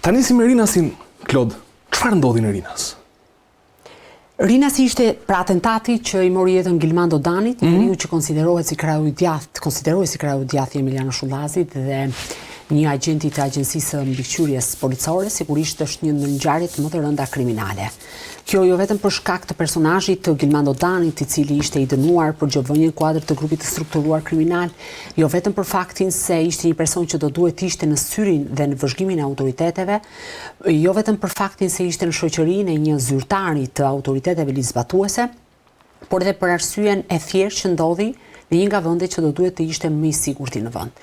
Ta nisim me Rinasin, Klod. Çfarë ndodhi në Rinas? Rinasi ishte pra atentati që i mori jetën Gilmando Danit, njeriu që konsiderohet si krau i djathtë i Emiliano Shullazit dhe një agenti të agjencisë mbikëqyrjes policore, sigurisht është një ndër ngjarjet më të rënda kriminale. Kjo jo vetëm për shkak të personazhit të Gilmando Danit, i cili ishte i dënuar për gjobënjen kuadër të grupit të strukturuar kriminal, jo vetëm për faktin se ishte një person që do duhet ishte në syrin dhe në vëzhgimin e autoriteteve, jo vetëm për faktin se ishte në shoqërinë e një zyrtari të autoriteteve ligjzbatuese, por edhe për arsyeën e thjeshtë që ndodhi në një nga vendet që do duhet të ishte më i sigurt në vend.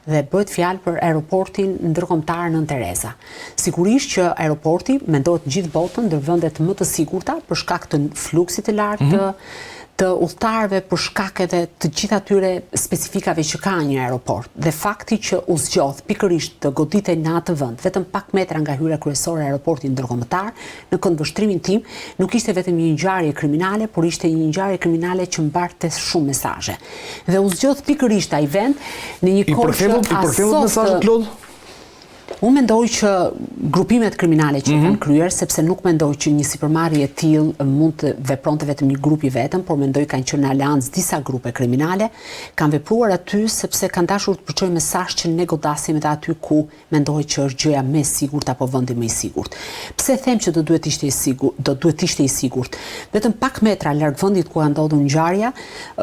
Dhe bëhet fjalë për aeroportin ndërkombëtar Nën Tereza. Sigurisht që aeroporti mendohet në gjithë botën ndër vendet më të sigurta për shkak të fluksit të lartë të udhëtarëve, për shkak edhe të gjithë atyre specifikave që ka një aeroport. Dhe fakti që u zgjodh pikërisht të goditej në atë vend, vetëm pak metra nga hyrja kryesore e aeroportit ndërkombëtar, në këndvështrimin tim, nuk ishte vetëm një ngjarje kriminale, por ishte një ngjarje kriminale që mbarte shumë mesazhe. Dhe u zgjodh pikërisht ai vend në një kohë që I përthellet mesazhet, Klod? Unë mendoj që grupimet kriminale që kanë kryer, sepse nuk mendoj që një sipërmarrje e tillë mund të vepronte vetëm një grup i vetëm, por mendoj kanë qenë në aleancë disa grupe kriminale, kanë vepruar aty sepse kanë dashur të përçojnë mesazh që ne godasim edhe aty ku mendohet që është gjëja më e sigurt apo vendi më i sigurt. Pse them që do duhet ishte i sigurt? Vetëm pak metra larg vendit ku ka ndodhur ngjarja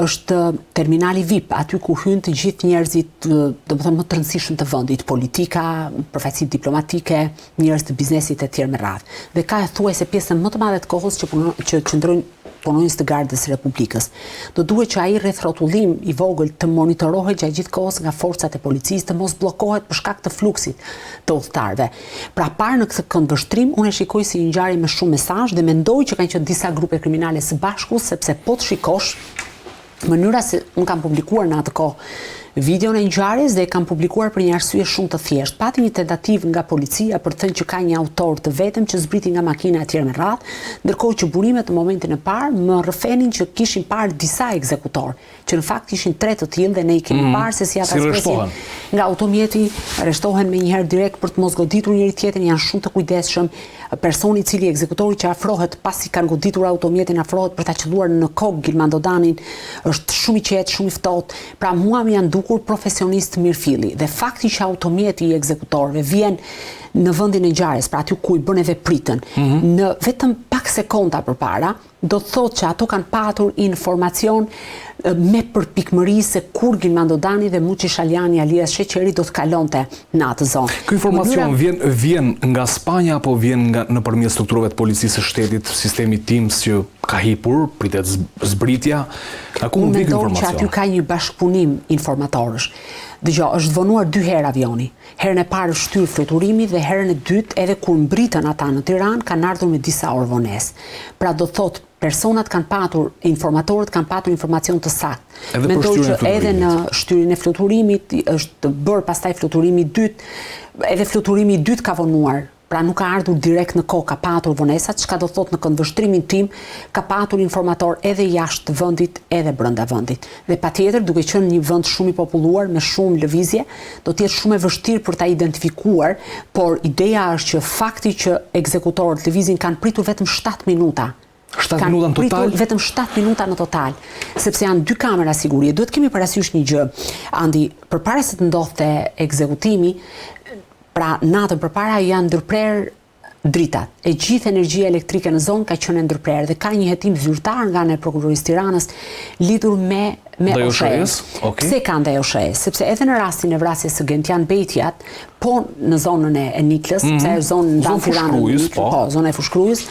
është terminali VIP, aty ku hyn të gjithë njerëzit, domethënë më të rëndësishëm të vendit, politika, përfaqësi diplomatike, njerëz të biznesit e tjerë me radhë. Dhe ka thuajse pjesën më të madhe të kohës që qëndrojnë punonjës të Gardës së Republikës. Do duhet që ai rrethotullim i vogël të monitorohet gjatë gjithë kohës nga forcat e policisë, të mos bllokohet për shkak të fluksit të udhëtarëve. Pra parë në këtë këndvështrim, unë e shikoj si një ngjarje me shumë mesazh dhe mendoj që kanë qenë disa grupe kriminale së bashku, sepse po të shikosh mënyra se unë kam publikuar në atë kohë videon e ngjarjes dhe e kam publikuar për një arsye shumë të thjeshtë. Pati një tentativë nga policia për të thënë që ka një autor të vetëm që zbriti nga makina e tjerë me radhë, ndërkohë që burimet në momentin e parë më rrëfenin që kishin parë disa ekzekutorë, që në fakt ishin 3 të tillë dhe ne i kemi parë se si ata zbresin nga automjeti, arreshtohen me njëherë direkt për të mos goditur njëri tjetrin, janë shumë të kujdesshëm. Personi i cili ekzekutori që afrohet pasi kanë goditur automjetin, afrohet për ta qelluar në kokë Gilmando Danin, është shumë i qetë, shumë i ftohtë. Pra mua më janë dukur profesionist mirëfilli dhe fakti që automjeti i ekzekutorëve vjen në vendin e ngjarjes, pra aty ku i bën edhe pritën, në vetëm pak sekonda përpara, do të thotë që ato kanë patur informacion me përpikmëri se kur Gilmando Dani dhe Muçi Shaljani alias Sheqeri do të kalonte në atë zonë. Ky informacion vjen nga Spanja apo vjen nëpërmjet strukturave të policisë së shtetit, sistemi TIMS që ka hipur, pritet zbritja? Ku mund vjen informacion? Që aty ka një bashkëpunim informatorësh. Dëgjoj, është vonuar 2 herë avioni. Herën e parë shtyr fluturimi dhe herën e dytë edhe kur mbritën ata në Tiranë kanë ardhur me disa orë vonesë. Pra do thotë personat kanë patur, informatorët kanë patur informacion të saktë. Mendoj që edhe në shtyrjen e fluturimit është bërë pastaj fluturimi i dytë, edhe fluturimi i dytë ka vonuar. Pra nuk ka ardhur direkt në kohë, ka patur vonesat, çka do thotë në këndvështrimin tim, ka patur informator edhe jashtë vendit, edhe brenda vendit. Dhe patjetër, duke qenë një vend shumë i populluar me shumë lëvizje, do të jetë shumë e vështirë për ta identifikuar, por ideja është që fakti që ekzekutorët lëvizin kanë pritur vetëm 7 minuta. 7 minuta në total? Vetëm 7 minuta në total, sepse janë 2 kamera sigurie. Duhet kemi parasysh një gjë, Andi, përpara se të ndodhte ekzekutimi, pra natën përpara janë ndërprer dritat. E gjithë energjia elektrike në zonë ka qenë ndërprer dhe ka një hetim zyrtar nga ne prokurorisë Tiranës lidhur me OSHE-s. Pse ka ndaj OSHE-s? Sepse edhe në rastin e vrasjes së Gentian Bejtiat, po në zonën e Niklës, sepse është zonë ndan Tiranës, zona e Fushkrujës,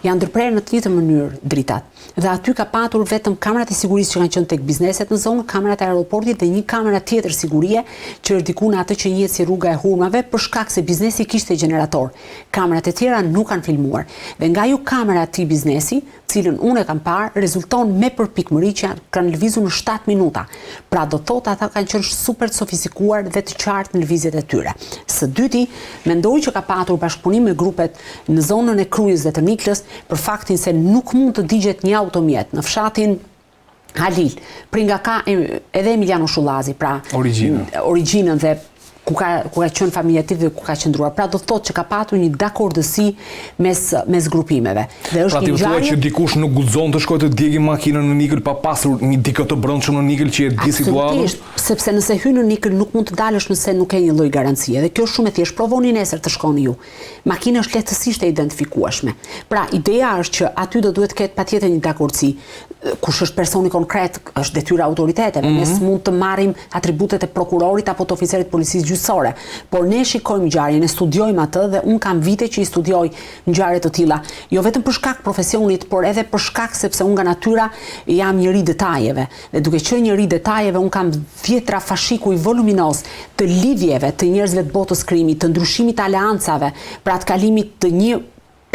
janë ndërprer në të njëjtën mënyrë dritat. Dhe aty ka patur vetëm kamerat e sigurisë që kanë qenë tek bizneset në zonë, kamerat e aeroportit dhe një kamera tjetër sigurie që është diku në atë që njihet si rruga e Hurmave për shkak se biznesi kishte gjenerator. Kamerat e tjera nuk kanë filmuar. Dhe nga ajo kamera e këtij biznesi, cilën unë e kam parë, rezulton me përpikmëri që kanë lëvizur në 7 minuta. Pra do thotë ata kanë qenë super të sofistikuar dhe të qartë në lëvizjet e tyre. Së dyti, mendoj që ka patur bashkëpunim me grupet në zonën e Krujës dhe të Niklës për faktin se nuk mund të digjet një automjet në fshatin Halil, për nga ka edhe Emiliano Shullazi, pra origjinën dhe ku ka qenë familja e tij dhe ku ka qëndruar. Pra do thotë që ka patur një dakordësi mes grupimeve. Dhe është një ngjarje që dikush nuk guxon të shkojë të djegë makinën në nikël pa pasur një dikë të brendshëm në nikël që e di situatën. Sepse nëse hyn në nikël nuk mund të dalësh nëse nuk ke një lloj garancie. Dhe kjo është shumë e thjeshtë. Provoni nesër të shkoni ju. Makina është lehtësisht e identifikueshme. Pra ideja është që aty do duhet të ketë patjetër një dakordsi. Kush është personi konkret, është detyra autoriteteve. Ne s'mund të marrim atributet e prokurorit apo të oficerit policisë gjyqësore. Por ne shikojmë ngjarjen, ne studiojmë atë dhe un kam vite që i studioj ngjarje të tilla, jo vetëm për shkak profesionit, por edhe për shkak sepse un nga natyra jam njëri detajeve. Dhe duke qenë njëri detajeve, un kam vjetra fashiku i voluminoz të lidhjeve të njerëzve të botës krimit, të ndryshimit të aleancave, pra të kalimit të një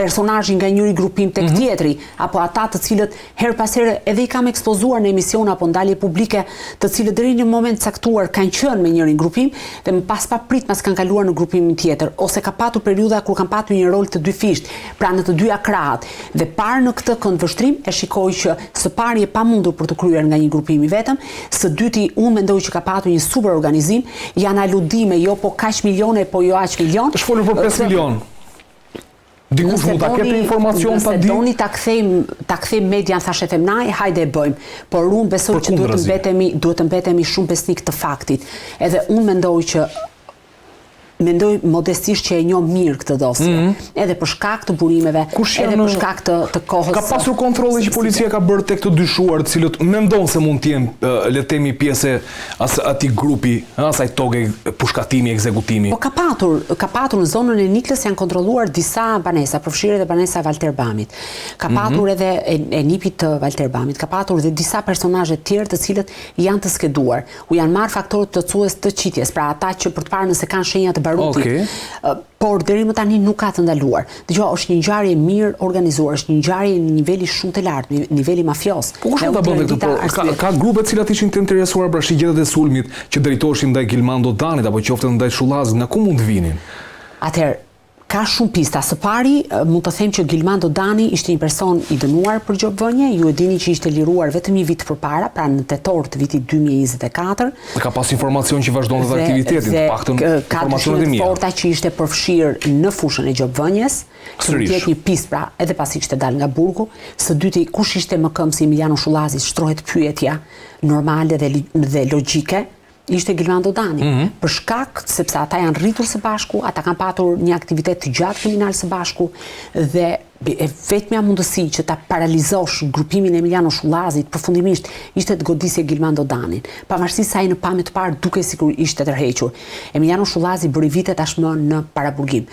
personazhi nga njëri grupim tek tjetri, apo ata të cilët her pas here edhe i kam ekspozuar në emisione apo ndalje publike, të cilët deri në një moment caktuar kanë qenë me njërin grupim dhe më pas paprit mas kanë kaluar në grupimin tjetër, ose ka patur periudha kur kanë patur një rol të dy fisht, pra në të dyja krahat. Dhe parë në këtë këndvështrim e shikoj që së pari e pamundur për të kryer nga një grupim i vetëm, së dyti unë mendoj që ka patur një super organizim, janë aludime jo po kaq milione, po jo aq milion. Është folur për 5 milion. Dikush mund ta ketë informacion ta di. Nëse doni ta kthejmë median thashë femnaj, hajde e bëjmë. Por unë besoj që duhet të mbetemi shumë besnik të faktit. Edhe unë mendoj modestisht që e njoh mirë këtë dosje. Edhe për shkak të burimeve, edhe për shkak të kohës. Ka pasur kontrolle që policia ka bërë tek të dyshuar, të cilët mendon se mund të jenë le të themi pjesë atij grupi, asaj toge pushkatimi, ekzekutimi. Po ka patur në zonën e Niklës janë kontrolluar disa banesa, përfshirë edhe banesa e Valterbamit. Ka patur edhe e nipit të Valterbamit, ka patur edhe disa personazhe të tjerë të cilët janë të skeduar. U janë marrë faktorët plotësues të qitjes, pra ata që për të parë nëse kanë shenja të por deri më tani nuk ka të ndaluar. Dgjoj, është një ngjarje mirë organizuar, është një ngjarje në niveli shumë të lartë, niveli mafios. Po kush mund ta bënte këtë? Ka grupe të cilat ishin të interesuar për shigjetët e sulmit, që drejtoheshin ndaj Gilmando Danit apo qoftë ndaj Shullazit, nga ku mund të vinin? Atëherë, ka shumë pista. Së pari, mund të them që Gilmando Dani ishte një person i dënuar për gjobëvënie, ju e dini që ishte liruar vetëm një vit përpara, pra në tetor të vitit 2024. Ka pas informacion që vazhdon dhe aktivitetin, të paktën informacionet e mira. Ka forta që ishte përfshirë në fushën e gjobëvënies, që mund të jetë një pistë, pra edhe pasi ishte dalë nga burgu. Së dyti, kush ishte më këmbë si Emiliano Shullazi, shtrohet pyetja normale dhe logjike. Ishte Gilmando Dani. Për shkak sepse ata janë rritur së bashku, ata kanë patur një aktivitet të gjatë kriminal së bashku dhe vetmja mundësi që ta paralizosh grupimin e Emiliano Shullazit përfundimisht ishte të godisje Gilmando Danin. Pavarësisht se ai në pamje të parë duke sikur ishte tërhequr. Emiliano Shullazi bëri vite tashmë në paraburgim.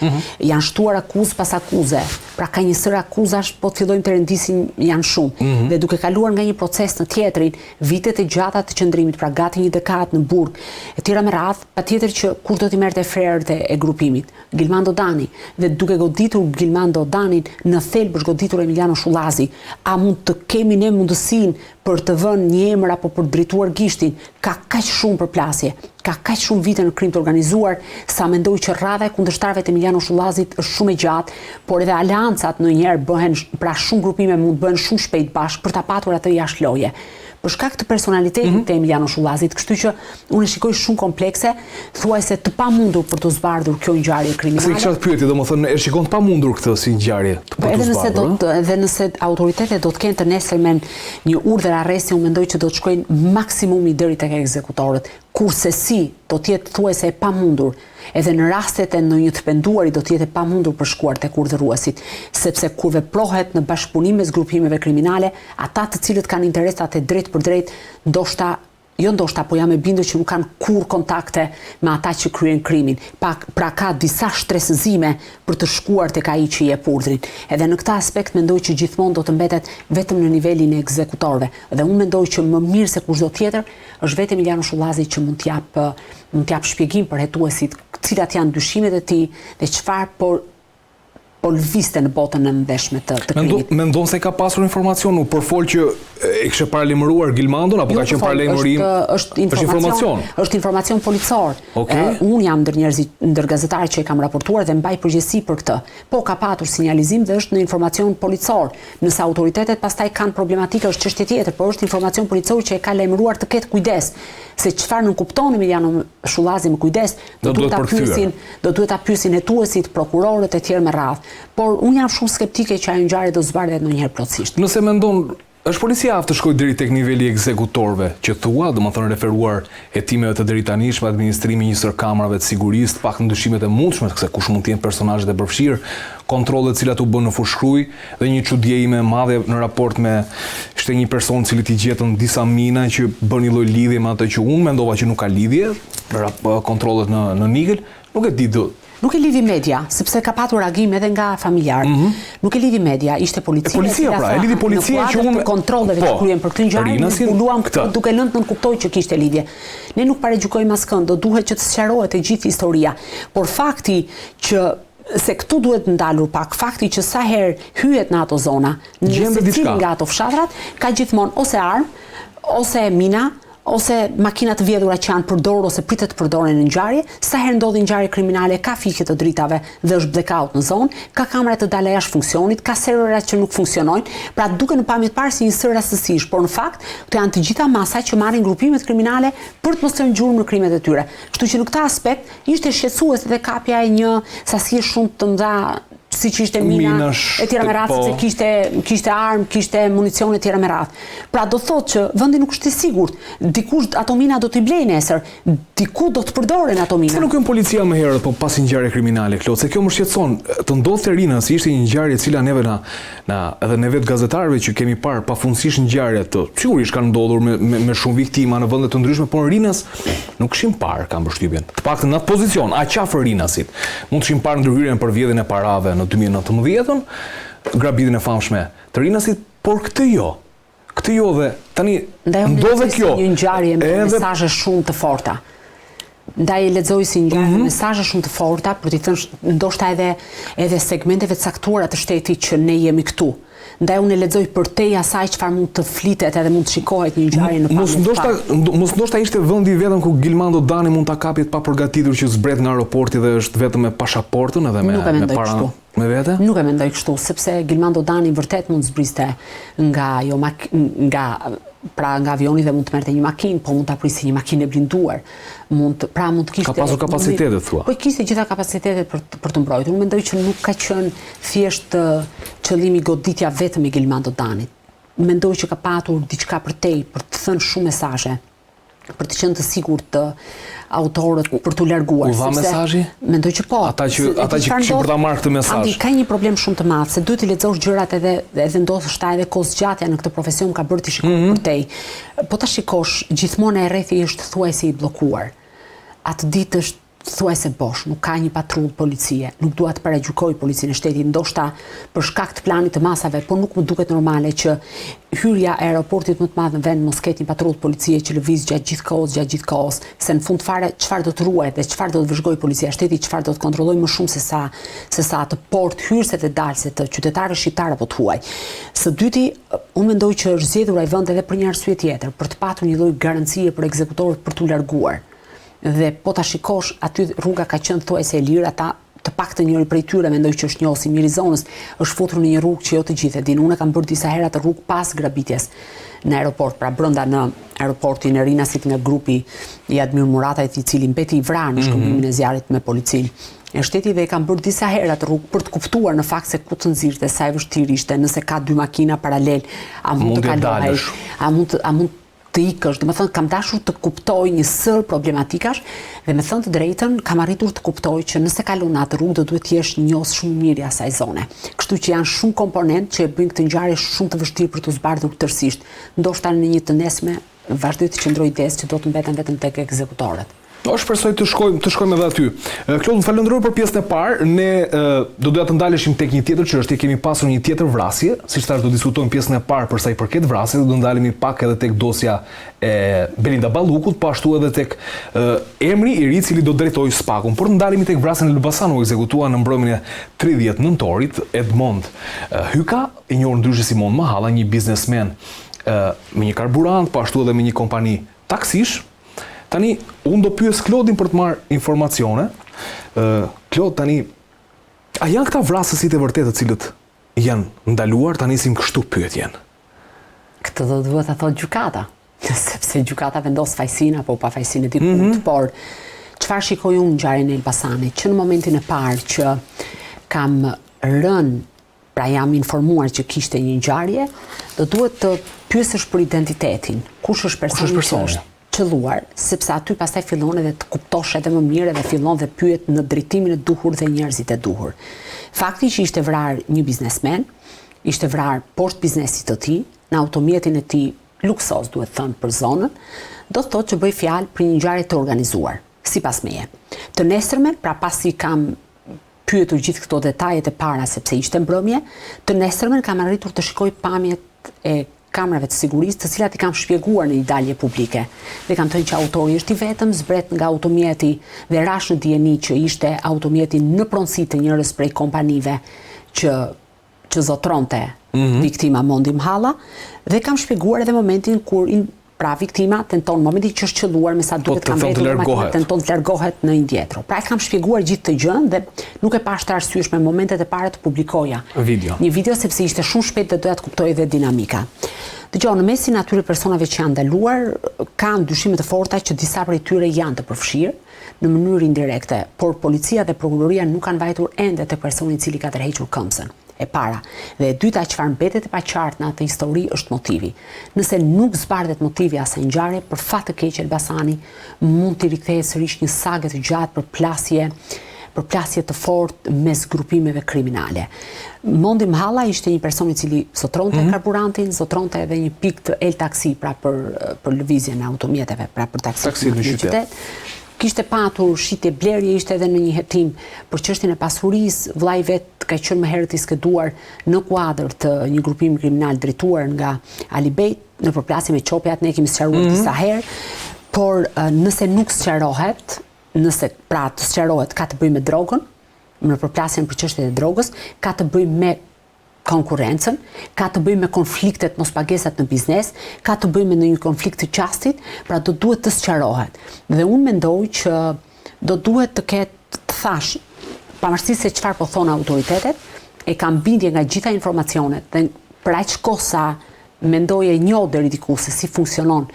Janë shtuar akuzë pas akuze. Pra ka një sër akuzash, po të fillojmë të rendisin janë shumë. Dhe duke kaluar nga një proces në tjetrin, vitet e gjata të qëndrimit, pra gati një dekadë në burg, e tjera me radhë, patjetër që kur do t'i merrte frerët e grupimit, Gilmando Dani, dhe duke goditur Gilmando Danin në thelb është goditur Emiliano Shullazi, a mund të kemi ne mundësinë për të vënë një emër apo për të drejtuar gishtin? Ka kaq shumë përplasje, ka kaq shumë vite në krim të organizuar, sa mendoj që rradha e kundërshtarëve të Emiliano Shullazit është shumë e gjatë, por edhe aleancat ndonjëherë bëhen, pra shumë grupime mund bëhen shumë shpejt bashkë për ta patur atë jashtë loje. Për shkak të personalitetit të Emiliano Shullazit, kështu që unë e shikoj shumë komplekse, thuajse të pamundur për të zbardhur kjo ngjarje kriminale. Se kisha pyetje, domethënë e shikon të pamundur këtë si ngjarje për të zbardhur. Edhe nëse autoritetet do të kenë të nesërmen një urdhër arresti, unë mendoj që do të shkojnë maksimumi deri tek ekzekutorët, kurse si do të jetë thuajse e pamundur. Edhe në rastet e ndonjë të penduarit do të jetë e pamundur për shkuar tek urdhëruesit, sepse kur veprohet në bashkëpunim mes grupimeve kriminale, ata të cilët kanë interesat e drejt për drejt, ndoshta, po jam e bindur që nuk kanë kur kontakte me ata që kryen krimin. Pra ka disa shtresëzime për të shkuar tek ai që jep urdhrin. Edhe në këtë aspekt mendoj që gjithmonë do të mbetet vetëm në nivelin e ekzekutorëve. Dhe unë mendoj që më mirë se kushdo tjetër është vetëm Emiliano Shullazi që mund t'jap shpjegim për hetuesit, cilat janë dyshimet e tij dhe çfarë po lëvizte në botën e ndeshme të krimit. Mendon se ka pasur informacion, por fol që e kishte paralajmëruar Gilmandon apo ka qenë paralajmërim? Është informacion. Është informacion policor. Unë jam ndër gazetarët që e kam raportuar dhe mbaj përgjegjësi për këtë. Po ka patur sinjalizim dhe është në informacion policor. Nëse autoritetet pastaj kanë problematikë është çështje tjetër, por është informacion policor që e ka lajmëruar të ketë kujdes. Se çfarë nuk kupton Emiliano Shullazi me kujdes, do duhet ta pyesin hetuesit, prokurorët e tjerë me radhë. Por unë jam shumë skeptike që ajo ngjarje do zbartet ndonjëherë plotësisht. Nëse mendon është policia aftë të shkojë deri tek niveli ekzekutorëve që thua, domethënë referuar hetimeve të drejtanishme, administrimi një kamrave të sigurisë, pak ndryshimet e mundshme, se kush mund të jenë personazhet e përfshirë, kontrollet të cilat u bën në fushkruj dhe një çuditje ime e madhe në raport me ishte një person i cili i gjetën disa mina që bën një lloj lidhje me atë që unë mendova që nuk ka lidhje, kontrollet në Nigël, nuk e di do. Nuk e lidhi media, sepse ka patur reagim edhe nga familjarë. Nuk e lidhi media, ishte policia. E lidhi policia që unë kontrolleve që kryen për këtë ngjarje, zbuluam këtë duke lënë të nënkuptoj që kishte lidhje. Ne nuk paragjykojmë askënd, do duhet që të sqarohet e gjithë historia. Por fakti që se këtu duhet ndalur pak, fakti që sa herë hyhet në ato zona, në secilin nga ato fshatrat, ka gjithmonë ose armë, ose mina, ose makina të vjedhura që janë përdorur ose pritet të përdoren në ngjarje, sa herë ndodhi ngjarje kriminale, ka fikje të dritave dhe është blackout në zonë, ka kamera të dalë jashtë funksionit, ka servera që nuk funksionojnë, pra duke në pamje të parë si një sër rastësish, por në fakt këto janë të gjitha masa që marrin grupimet kriminale për të mos lënë gjurmë në krimet e tyre. Kështu që në këtë aspekt ishte shqetësuese dhe kapja e një sasie shumë të mëdha si që ishte mina e tjera me radhë, sepse kishte armë, kishte municion e tjera me radhë. Pra do thotë që vendi nuk është i sigurt, dikush ato mina do t'i blejë nesër, diku do të përdoren ato mina. Se nuk janë policia më herët, po pas një ngjarje kriminale, Klot, se kjo më shqetëson, të ndodhte Rina, si ishte një ngjarje e cila neve edhe ne vetë gazetarëve që kemi parë pafundësisht ngjarje të sigurisht kanë ndodhur me shumë viktima në vende të ndryshme, por Rinas nuk kishim parë, kam përshtypjen. Të paktën në atë pozicion, aqafë Rinasit. Mund të kishim parë ndërhyrjen për vjedhjen e parave në 2019, grabitjen e famshme të Rinasit, por këtë jo dhe tani ndodhe kjo. Një ngjarje me mesazhe shumë të forta. Ndaj e lexoj si ngjarje me mesazhe shumë të forta, për t'i thënë ndoshta edhe segmenteve të caktuara të shtetit që ne jemi këtu. Ndaj unë e lexoj përtej asaj çfarë mund të flitet edhe mund të shikohet një ngjarje në fakt. Mos ndoshta ishte vendi vetëm ku Gilmando Dani mund ta kapi pa përgatitur që zbret nga aeroporti dhe është vetëm me pasaportën edhe me para me vete? Nuk e mendoj kështu, sepse Gilmando Dani vërtet mund zbriste nga avioni dhe mund të merrte një makinë, po mund ta prisë një makinë e blinduar. Mund të kishte. Ka pasur kapacitetet thua. Po kishte gjitha kapacitetet për të mbrojtur. Unë mendoj që nuk ka qenë thjesht qëllimi goditja vetëm i Gilmando Danit. Mendoj që ka patur diçka përtej për të thënë shumë mesazhe, për të qenë të sigurt të autorët për t'u larguar. U dha mesazhi? Mendoj që po. Ata që kishin për ta marrë këtë mesazh. Ka një problem shumë të madh, se duhet të lexosh gjërat edhe ndoshta edhe kozgjatja në këtë profesion ka bërë ti shikosh përtej. Po ta shikosh, gjithmonë e rrethi është thuajse i bllokuar. Atë ditë është thuajse bosh, nuk ka një patrull policie, nuk dua të paragjykoj policinë e shtetit, ndoshta për shkak të planit të masave, por nuk më duket normale që hyrja e aeroportit më të madh në vend mos ketë një patrull policie që lëviz gjatë gjithë kohës, se në fund fare çfarë do të ruajë dhe çfarë do të vëzhgojë policia e shtetit, çfarë do të kontrollojë më shumë se sa të port hyrëset e dalëset të qytetarëve shqiptar apo të huaj. Së dyti, unë mendoj që është zgjedhur ai vend edhe për një arsye tjetër, për të patur një lloj garancie për ekzekutorët për t'u larguar. Dhe po ta shikosh, aty rruga ka qenë thuajse e lirë, ata të paktën njëri prej tyre mendoj që është njohës i Mirizonës, është futur në një rrugë që jo të gjithë e dinë. Unë kam bërë disa herë atë rrugë pas grabitjes në aeroport, pra brenda në aeroportin e Rinasit nga grupi i Admir Muratajt, i cili mbeti i vrarë në shkëmbimin e zjarrit me policinë e shtetit, dhe e kam bërë disa herë atë rrugë për të kuptuar në fakt se ku të nxirrte, sa e vështirë ishte, nëse ka dy makina paralel, a mund të kaloj, a mund të ikësh, do të thënë kam dashur të kuptoj një sër problematikash dhe me thënë të drejtën kam arritur të kuptoj që nëse kalon në atë rrugë do duhet të jesh njohës shumë mirë i asaj zone. Kështu që janë shumë komponentë që e bëjnë këtë ngjarje shumë të vështirë për të zbardhur tërësisht. Ndoshta në një të nesme vazhdoj të qëndroj idesë që do të mbeten vetëm tek ekzekutorët. Shpresoj të shkojmë edhe aty. Klod, më falenderoj për pjesën e parë. Ne do doja të ndaleshim tek një tjetër çështje, kemi pasur një tjetër vrasje, siç thash do diskutojmë pjesën e parë për sa i përket vrasjes, do ndalemi pak edhe tek dosja e Belinda Ballukut, po ashtu edhe tek emri i ri i cili do drejtojë SPAK-un. Por ndalemi tek vrasjen e Elbasanit, u ekzekutua në mbrëmjen e 30 nëntorit Edmond Hyka, i njohur ndryshe si Mon Mahalla, një biznesmen me një karburant, po ashtu edhe me një kompani taksish. Tani, unë do pyes Klodin për të marrë informacione. Klod, tani, a janë këta vrasësit e vërtetë të cilët janë ndaluar, tani nisim kështu pyetjen? Këtë do duhet të thotë gjykata, sepse gjykata vendos fajsinë apo pa fajsinë e dikut, por çfarë shikoj unë në ngjarjen e Elbasanit, që në momentin e parë që kam rënë, pra jam informuar që kishte një ngjarje, do duhet të pyesësh për identitetin, kush është personi që është qelluar, sepse aty pastaj fillon edhe të kuptosh edhe më mirë dhe fillon dhe pyet në drejtimin e duhur dhe njerëzit e duhur. Fakti që ishte vrarë një biznesmen, ishte vrarë poshtë biznesit të tij, në automjetin e tij luksos, duhet thënë, për zonën, do të thotë që bëj fjalë për një ngjarje të organizuar, sipas meje. Të nesërmen, pra pasi kam pyetur gjithë këto detajet e para sepse ishte mbrëmje, të nesërmen kam arritur të shikoj pamjet e kamerave të sigurisë, të cilat i kam shpjeguar në një dalje publike. Dhe kam thënë që autori është i vetëm, zbret nga automjeti dhe rash në dijeni që ishte automjeti në pronësi të njërës prej kompanive që zotronte viktima Mondi Mhalla, dhe kam shpjeguar edhe momentin kur pra viktima tenton, momentin që është qelluar me sa duhet kam vetur makina, tenton të largohet në indjetro. Pra e kam shpjeguar gjithë të gjën dhe nuk e pash të arsyeshme momentet e para të publikoja një video sepse ishte shumë shpejt dhe doja të kuptoj edhe dinamika. Dëgjoj, në mesin atyre personave që janë ndaluar, kanë dyshime të forta që disa prej tyre janë të përfshirë në mënyrë indirekte, por policia dhe prokuroria nuk kanë vajtur ende te personi i cili ka tërhequr këmbën. E para. Dhe e dyta, çfarë mbetet e paqartë në atë histori është motivi. Nëse nuk zbardhet motivi asaj ngjarje, për fat të keq Elbasani mund të rikthehet sërish një sagë të gjatë për plasje të fortë mes grupimeve kriminale. Mondi Mhalla ishte një person i cili zotronte karburantin, zotronte edhe një pikë të El Taksi, pra për lëvizjen e automjeteve, pra për taksi në qytet. Kishte patur shitje blerje, ishte edhe në një hetim për çështjen e pasurisë, vllai vet ka qenë më herët i skeduar në kuadër të një grupimi kriminal drejtuar nga Ali Bejt, në përplasje me qopjat, ne kemi sqaruar disa herë, por nëse nuk sqarohet, nëse pra të sqarohet ka të bëjë me drogën, në përplasjen për çështjet e drogës, ka të bëjë me konkurrencën, ka të bëjë me konfliktet mos pagesat në biznes, ka të bëjë me një konflikt të qastit, pra do duhet të sqarohet. Dhe unë mendoj që do duhet të ketë, të thash, pavarësisht se çfarë po thonë autoritetet, e kam bindje nga gjitha informacionet dhe për aq kohë sa mendoj e njoh deri diku se si funksionon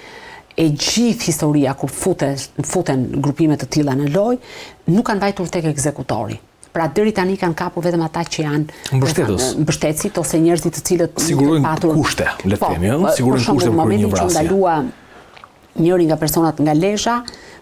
e gjithë historia kur futen grupime të tilla në lojë, nuk kanë vajtur tek ekzekutori. Pra deri tani kanë kapur vetëm ata që janë mbështetësit ose njerëzit të cilët sigurojnë kushte, le të themi, sigurojnë kushte për një vrasje. Që ndalua njëri nga personat nga Lesha,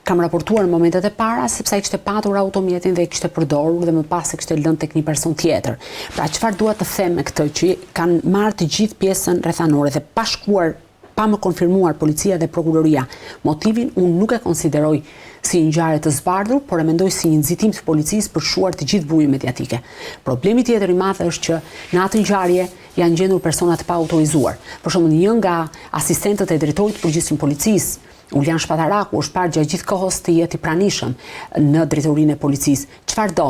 kam raportuar në momentet e para sepse ai kishte patur automjetin dhe e kishte përdorur dhe më pas e kishte lënë tek një person tjetër. Pra çfarë dua të them me këtë, që kanë marrë të gjithë pjesën rrethanore dhe pa shkuar, pa më konfirmuar policia dhe prokuroria motivin, unë nuk e konsideroj si një ngjarje të zbardhur, por e mendoj si një nxitim të policisë për shuar të gjithë bujën mediatike. Problemi tjetër i madh është që në atë ngjarje janë gjendur persona të paautorizuar. Për shembull, një nga asistentët e drejtorit të përgjithshëm policisë, Uljan Shpataraku, është parë gjatë gjithë kohës të jetë i pranishëm në drejtorinë e policisë. Çfarë do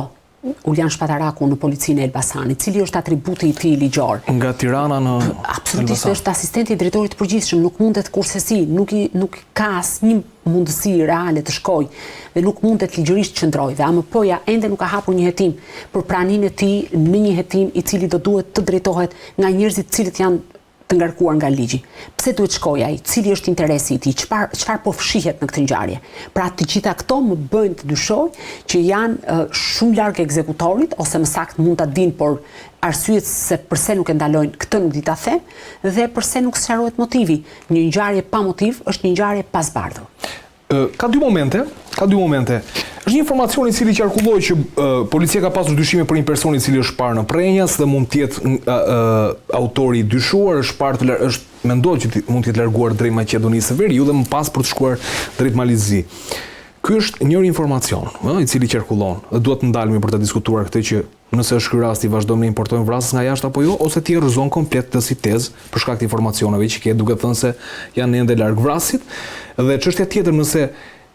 Uljan Shpataraku në policinë e Elbasanit, cili është atributi i tij ligjor? Nga Tirana në absolutisht është asistenti i drejtorit të përgjithshëm, nuk mundet kursesi, nuk ka asnjë mundësi reale të shkojë dhe nuk mundet ligjërisht të qëndrojë. Dhe AMP-ja ende nuk ka hapur një hetim për praninë e tij në një hetim i cili do duhet të drejtohet nga njerëzit të cilët janë të ngarkuar nga ligji. Pse duhet shkojë ai? Cili është interesi i tij? Çfarë po fshihet në këtë ngjarje? Pra të gjitha këto më bëjnë të dyshoj që janë shumë larg ekzekutorit, ose më saktë mund ta dinë, por arsyet se pse nuk e ndalojnë, këtë nuk di ta them, dhe pse nuk sqarohet motivi. Një ngjarje pa motiv është një ngjarje pa zbardhur. Ka dy momente. Është një informacion i cili qarkulloi që policia ka pasur dyshime për një person i cili është parë në Prenjas dhe mund të jetë autori i dyshuar, është mendohet që mund të jetë larguar drejt Maqedonisë së Veriut dhe më pas për të shkuar drejt Malizi. Ky është njëri informacion, i cili qarkullon dhe duhet të ndalemi për të diskutuar këtë, që nëse është ky rasti vazhdojmë të importojmë vrasës nga jashtë apo jo, ose ti rrëzon komplet të si tezë për shkak të informacioneve që ke, duke thënë se janë ende larg vrasit. Dhe çështja tjetër, nëse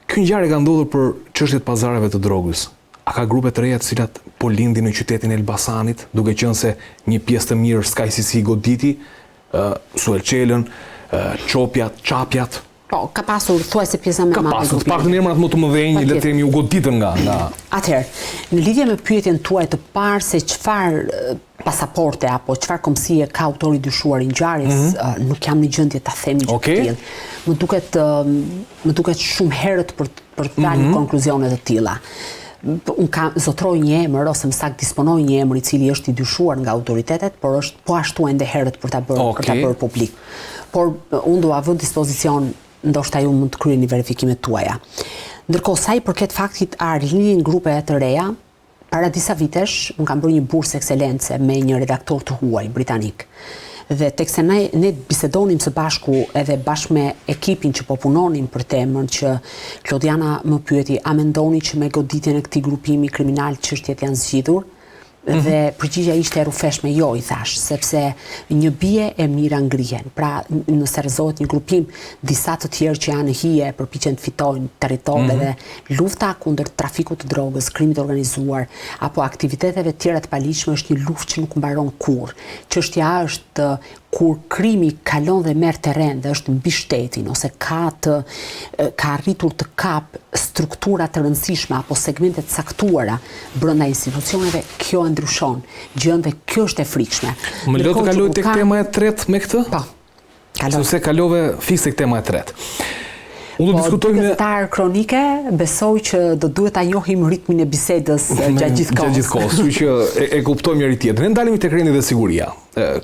ky ngjarje ka ndodhur për çështjet pazareve të drogës, a ka grupe të reja të cilat po lindin në qytetin e Elbasanit, duke qenë se një pjesë të mirë s'ka si goditi, Suel Çelën, qopjat, qapjat. Po, ka pasur thuajse pjesa më e madhe. Ka pasur, të paktën emrat më të mëdhenj, le të themi u goditën nga. Atëherë, në lidhje me pyetjen tuaj të parë se çfarë pasaporte apo çfarë komësie ka autori dyshuar i ngjarjes, nuk jam në gjendje ta them gjë të tillë. Më duket shumë herët për të dalë konkluzione të tilla. Unë zotroj një emër ose më saktë disponoj një emër i cili është i dyshuar nga autoritetet, por është po ashtu ende herët për ta bërë publik. Por unë do avë dispozicion, ndoshta ju mund të kryeni verifikimet tuaja. Ndërkohë sa i përket faktit a rilinin grupe të reja, para disa vitesh unë kam bërë një bursë ekscelence me një redaktor të huaj britanik. Dhe tekse ne bisedonim së bashku edhe bashkë me ekipin që po punonim për temën që Klodiana më pyeti a mendoni që me goditjen e këtij grupimi kriminal çështjet janë zgjidhur? Dhe përgjigja ishte e rrufeshme jo, i thash, sepse një bie e mira ngrihen. Pra, nëse rrezohet një grupim, disa të tjerë që janë hije përpiqen të fitojnë territorë dhe lufta kundër trafikut të drogës, krimit organizuar apo aktiviteteve tjera të paligjshme është një luftë që nuk mbaron kurrë. Çështja është kur krimi kalon dhe merr terren dhe është mbi shtetin ose ka arritur të kap struktura të rëndësishme apo segmente të caktuara brenda institucioneve, kjo ndryshon gjën dhe kjo është e frikshme. Më lë të kaloj tek tema e tretë me këtë? Po. Sepse kalove fiks tek tema e tretë. Unë do diskutoj me gazetar kronike, besoj që do duhet ta njohim ritmin e bisedës gjatë gjithë kohës. Gjatë gjithë kohës, kështu që e kuptojmë njëri tjetrin. Ne ndalemi tek rendi dhe siguria.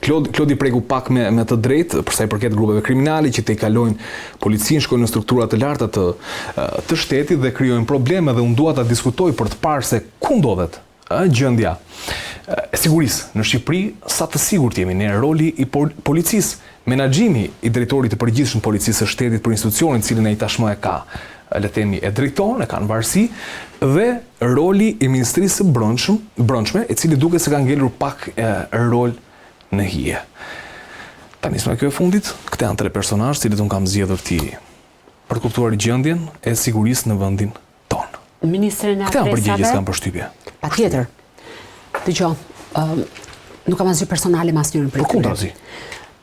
Klodi preku pak me të drejtë për sa i përket grupeve kriminale që te i kalojnë policinë, shkojnë në struktura të larta të shtetit dhe krijojnë probleme dhe unë dua ta diskutoj për të parë se ku ndodhet gjendja e sigurisë në Shqipëri, sa të sigurt jemi ne, roli i policisë, menaxhimi i drejtorit të përgjithshëm të policisë së shtetit për institucionin cilin ai tashmë e ka, le të themi, e drejton, e ka në varësi, dhe roli i Ministrisë së Brendshme, e cili duket se ka ngelur pak rol në hije. Tani nisma kjo e fundit, këto janë tre personazh cilët unë kam zgjedhur për të kuptuar gjendjen e sigurisë në vendin tonë. Ministrin e Këto janë përgjigjës kam përshtypje. Patjetër. Dëgjoj, nuk kam asgjë personale me asnjërin prej tyre. Kundrazi.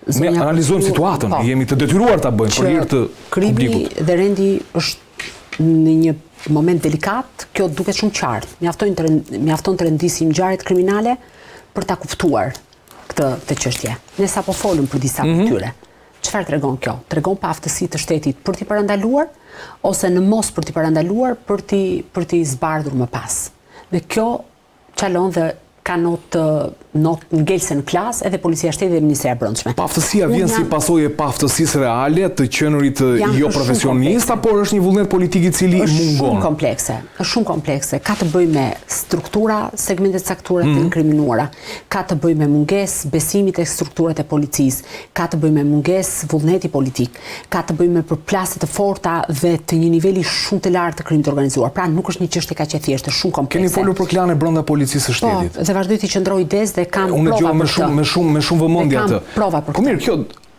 Ne analizojmë situatën, jemi të detyruar ta bëjmë për hir të publikut. Krimi dhe rendi është në një moment delikat, kjo duket shumë qartë. Mjafton të rendisim ngjarjet kriminale për ta kuptuar këtë çështje. Ne sapo folëm për disa të tyre. Çfarë tregon kjo? Tregon pa aftësi të shtetit për t'i parandaluar ose në mos për t'i parandaluar për t'i zbardhur më pas. Dhe kjo çalon dhe ka not ngelse në klasë edhe Policia e Shtetit dhe Ministria e Brendshme. Paftësia vjen si pasojë e paftësisë reale të qenurit jo profesionist, apo është një vullnet politik i cili mungon? Është shumë komplekse. Ka të bëjë me struktura, segmente të caktuara të inkriminuara, ka të bëjë me mungesë besimi tek strukturat e policisë, ka të bëjë me mungesë vullneti politik, ka të bëjë me përplasje të forta dhe të një niveli shumë të lartë të krimit të organizuar. Pra nuk është një çështje kaq e thjeshtë, është shumë komplekse. Keni folur për klane brenda policisë së shtetit. Dhe vazhdoj të qëndroj des dhe kam unë prova me shumë vëmendje atë. Po mirë, kjo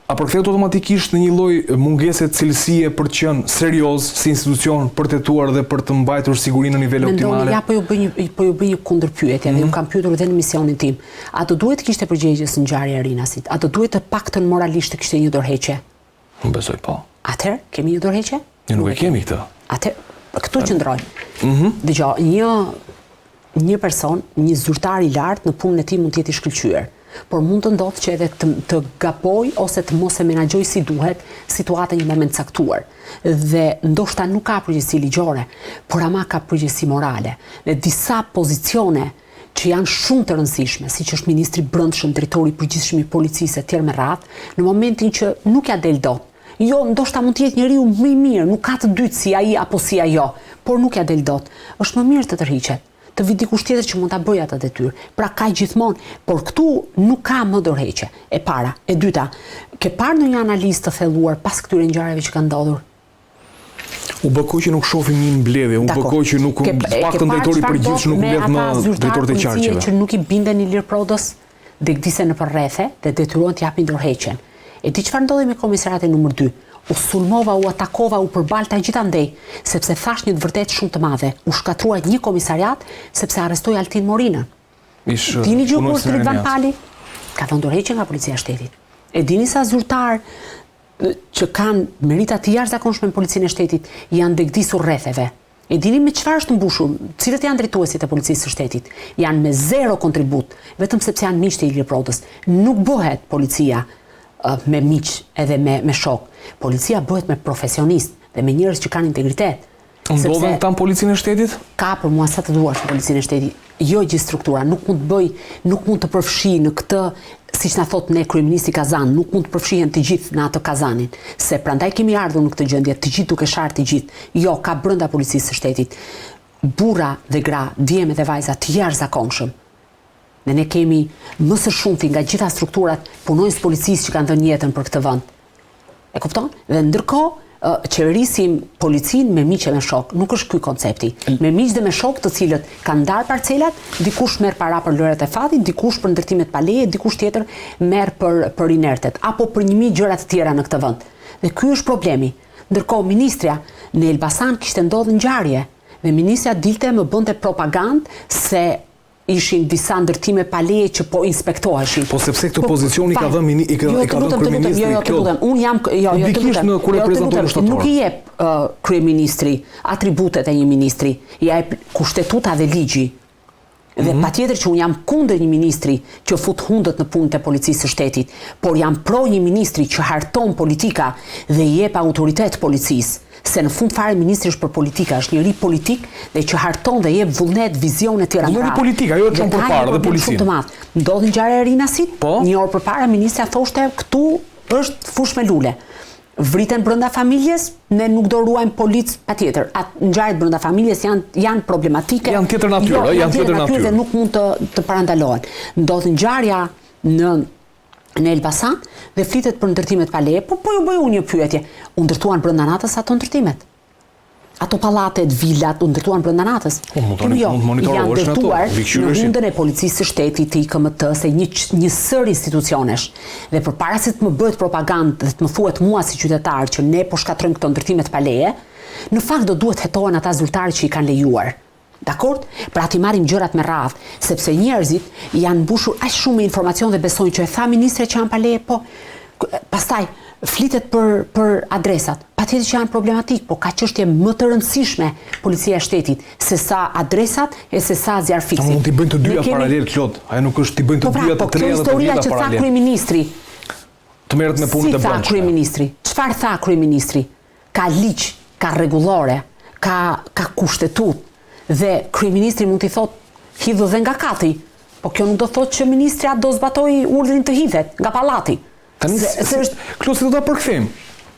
a përkthehet automatikisht në një lloj mungese cilësie për të qenë serioz si institucion për të tetuar dhe për të mbajtur sigurinë në nivele optimale? Ja, po ju bëj një kundërpyetje dhe ju kam pyetur edhe në misionin tim. A do duhet kishte përgjegjës në ngjarje e Rinasit? A do duhet të paktën moralisht të kishte një dorëheqje? Unë besoj po. Atëherë, kemi një dorëheqje? Ne nuk e kemi këtë. Atëherë, këtu qëndroj. Dëgjoj, një person, një zyrtar i lartë në punën e tij mund të jetë i shkëlqyer, por mund të ndodhë që edhe të gaboj ose të mos e menaxhoj si duhet situatën në një moment caktuar. Dhe ndoshta nuk ka përgjegjësi ligjore, por ama ka përgjegjësi morale. Dhe disa pozicione që janë shumë të rëndësishme, siç është ministri i Brendshëm, drejtori i përgjithshëm i policisë etj me radhë, në momentin që nuk ja del dot. Jo, ndoshta mund të jetë njeriu më i mirë, nuk ka të dytë si ai apo si ajo, por nuk ja del dot. Është më mirë të tërhiqet. Të vi dikush tjetër që mund ta bëjë atë detyrë. Pra ka gjithmonë, por këtu nuk ka më dorëheqje. E para, e dyta, ke parë ndonjë analizë të thelluar pas këtyre ngjarjeve që kanë ndodhur? U bëkoj që nuk shohim një mbledhje, u bëkoj që nuk paktën drejtori i përgjithshëm nuk mbledh më drejtorët e qarqeve. Që nuk i bindën Ilir Prodës, degdisen nëpër rrethe dhe detyruan të japin dorëheqjen. E di çfarë ndodhi me komisariatin numër 2? U sulmova, u atakova, u përbalta gjithandej, sepse thash një të vërtetë shumë të madhe. U shkatrua një komisariat sepse arrestoi Altin Morinën. Dini gjë kur Filip Van Pali ka dhënë dorëheqje nga Policia e Shtetit. E dini sa zyrtar që kanë merita të jashtëzakonshme në policinë e shtetit janë degdisur rretheve. E dini me çfarë është mbushur, cilët janë drejtuesit e policisë së shtetit? Janë me 0 kontribut, vetëm sepse janë miq të Ilir Prodës. Nuk bëhet policia me miq edhe me shok. Policia bëhet me profesionist dhe me njerëz që kanë integritet. Ndodhen këta në policinë e shtetit? Ka për mua sa të duash në policinë e shtetit. Jo gjithë struktura, nuk mund të përfshi në këtë, siç na thot ne kryeministri Kazan, nuk mund të përfshihen të gjithë në atë Kazanin, se prandaj kemi ardhur në këtë gjendje, të gjithë duke sharë të gjithë. Jo, ka brenda policisë së shtetit burra dhe gra, djeme dhe vajza të jashtëzakonshëm. Dhe ne kemi më së shumti nga gjitha strukturat punonjës policisë që kanë dhënë jetën për këtë vend. E kupton? Dhe ndërkohë qeverisim policinë me miq e me shok. Nuk është ky koncepti. Me miq dhe me shok të cilët kanë ndarë parcelat, dikush merr para për lëret e fatit, dikush për ndërtimet pa leje, dikush tjetër merr për inertet apo për 1000 gjëra të tjera në këtë vend. Dhe ky është problemi. Ndërkohë ministrja në Elbasan kishte ndodhur ngjarje dhe ministrja dilte më bënte propagandë se ishin disa ndërtime pa leje që po inspektoheshin. Po sepse këtë pozicion i ka dhënë kryeministri. Unë jam kur reprezenton shtatorë. Nuk i jep kryeministri atributet e një ministri, i jep kushtetuta dhe ligji. Dhe patjetër që unë jam kundër një ministri që fut hundët në punët e policisë së shtetit, por jam pro një ministri që harton politika dhe i jep autoritet policisë. Se në fund fare ministri është për politika, është njëri politik dhe që harton dhe jep vullnet, vizione të tjera. Njëri politika, jo çon përpara dhe policinë. Ndodhi ngjarja e Rinasit, një orë përpara ministrja thoshte këtu është fush me lule. Vriten brenda familjes, ne nuk do ruajmë policë patjetër. Ngjarjet brenda familjes janë problematike. Janë tjetër natyrë, janë tjetër natyrë dhe nuk mund të parandalohen. Ndodhi ngjarja në Elbasan dhe flitet për ndërtimet pa leje, po ju bëj unë një pyetje. U ndërtuan brenda natës ato ndërtimet? Ato pallatet, vilat, u ndërtuan brenda natës? Janë ndërtuar në hundën e policisë së shtetit, të IKMT-s, një sër institucionesh. Dhe përpara se të më bëhet propagandë dhe të më thuhet mua si qytetar që ne po shkatrojmë këto ndërtimet pa leje, në fakt do duhet hetohen ata zyrtarë që i kanë lejuar. Dakord? Pra ti marrim gjërat me radhë, sepse njerëzit janë mbushur aq shumë me informacion dhe besojnë që e tha ministre që janë pa leje, po pastaj flitet për adresat. Patjetër që janë problematik, po ka çështje më të rëndësishme policia e shtetit se sa adresat e se sa zjarr fiksi. Mund t'i bëjnë të dyja paralel, Klod. Ajo nuk është t'i bëjnë të dyja, të treja dhe të dyja që tha kryeministri. Të merret me punën e brendshme. Si tha kryeministri? Çfarë tha kryeministri? Ka ligj, ka rregullore, ka kushtetut. Dhe kryeministri mund t'i thotë hidhu dhe nga kati, po kjo nuk do thotë që ministria do zbatoj urdhrin të hidhet nga pallati. Klod, si do ta përkthejmë?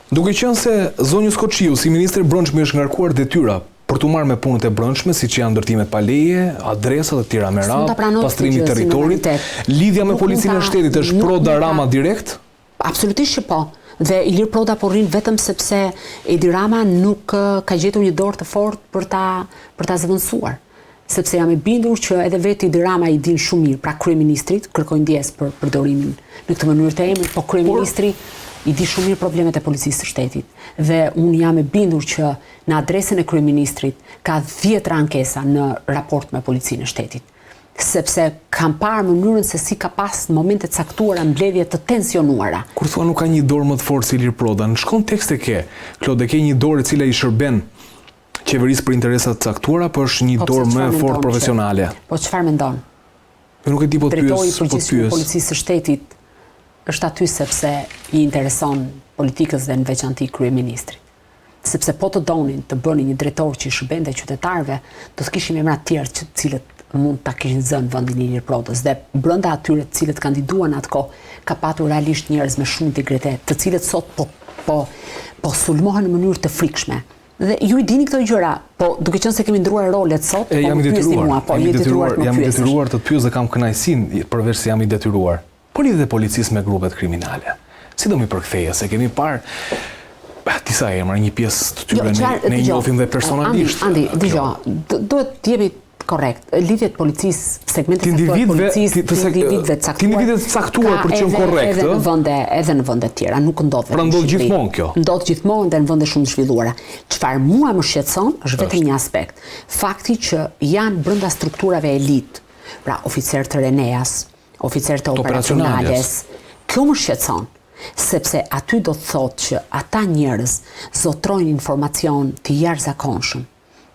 Duke qenë se zonjës Koçiu si ministri i brendshëm është ngarkuar detyra për të marrë me punët e brendshme, siç janë ndërtimet pa leje, adresat e tjera me radhë, pastrimi i territorit, lidhja me policinë e shtetit është pro Rama direkt? Absolutisht që po. Dhe Ilir Proda po rrin vetëm sepse Edi Rama nuk ka gjetur një dorë të fortë për ta zëvendësuar. Sepse jam e bindur që edhe vetë Edi Rama i din shumë mirë, pra kryeministrit kërkoi ndjes për përdorimin në këtë mënyrë të emrit, po kryeministri i di shumë mirë problemet e policisë së shtetit. Dhe unë jam e bindur që në adresën e kryeministrit ka 10 ankesa në raport me policinë e shtetit. Sepse kam parë mënyrën se si ka pas në momente caktuara mbledhje të tensionuara. Kur thua nuk ka një dorë më të fortë si Ilir Proda, në kontekst e ke, Klod, ke një dorë e cila i shërben qeverisë për interesat të caktuara, po është një dorë më e fortë profesionale. Po çfarë mendon? Nuk e di, po Drejtori i përgjithshëm i policisë së shtetit është aty sepse i intereson politikës dhe në veçanti kryeministrit. Sepse po të donin të bëni një drejtor që i shërbente qytetarëve, do të kishim emra të tjerë të cilët mund ta kishin zënë vendin e Ilir Prodës dhe brenda atyre të cilët kandiduan atë kohë ka patur realisht njerëz me shumë integritet, të cilët sot po sulmohen në mënyrë të frikshme. Dhe ju i dini këto gjëra, po duke qenë se kemi ndruar rolet sot, po jam i detyruar të të pyes dhe kam kënaqësinë përveç se jam i detyruar. Po lidhet e policisë me grupet kriminale. Si do mi përktheje se kemi parë disa emra, një pjesë të tyre ne i njohim dhe personalisht. Andi, dëgjoj, duhet të jemi korrekt. Lidhjet policisë, segmentet caktuar policisë, individëve caktuar. Individët caktuar për qenë korrekt, edhe në vende të tjera, nuk ndodh. Pra ndodh gjithmonë kjo. Ndodh gjithmonë dhe në vende shumë të zhvilluara. Çfarë mua më shqetëson është vetëm një aspekt. Fakti që janë brenda strukturave elit, pra oficerë të Reneas, oficerë të operacionales. Kjo më shqetëson. sepse aty do të thotë që ata njerëz zotrojnë informacion të jashtëzakonshëm,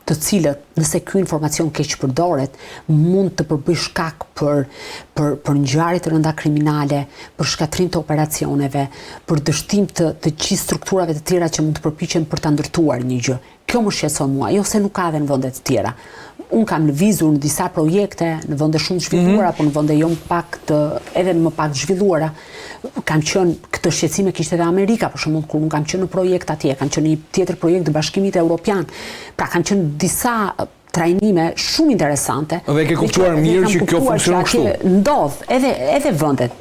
të cilët, nëse ky informacion keq përdoret, mund të përbëjë shkak për ngjarje të rënda kriminale, për shkatrim të operacioneve, për dështim të gjithë strukturave të tjera që mund të përpiqen për ta ndërtuar një gjë. Kjo më shqetëson mua, jo se nuk ka edhe në vende të tjera. Unë kam lëvizur në disa projekte në vende shumë të zhvilluara, por në vende jo edhe më pak të zhvilluara. Kam qenë, këtë shqetësime kishte edhe Amerika, për shembull, kur unë kam qenë në projekt atje, kam qenë në një tjetër projekt të Bashkimit Evropian. Pra kanë qenë disa trajnime shumë interesante. Dhe ke kuptuar mirë që kjo funksionon kështu. Ndodh edhe vendet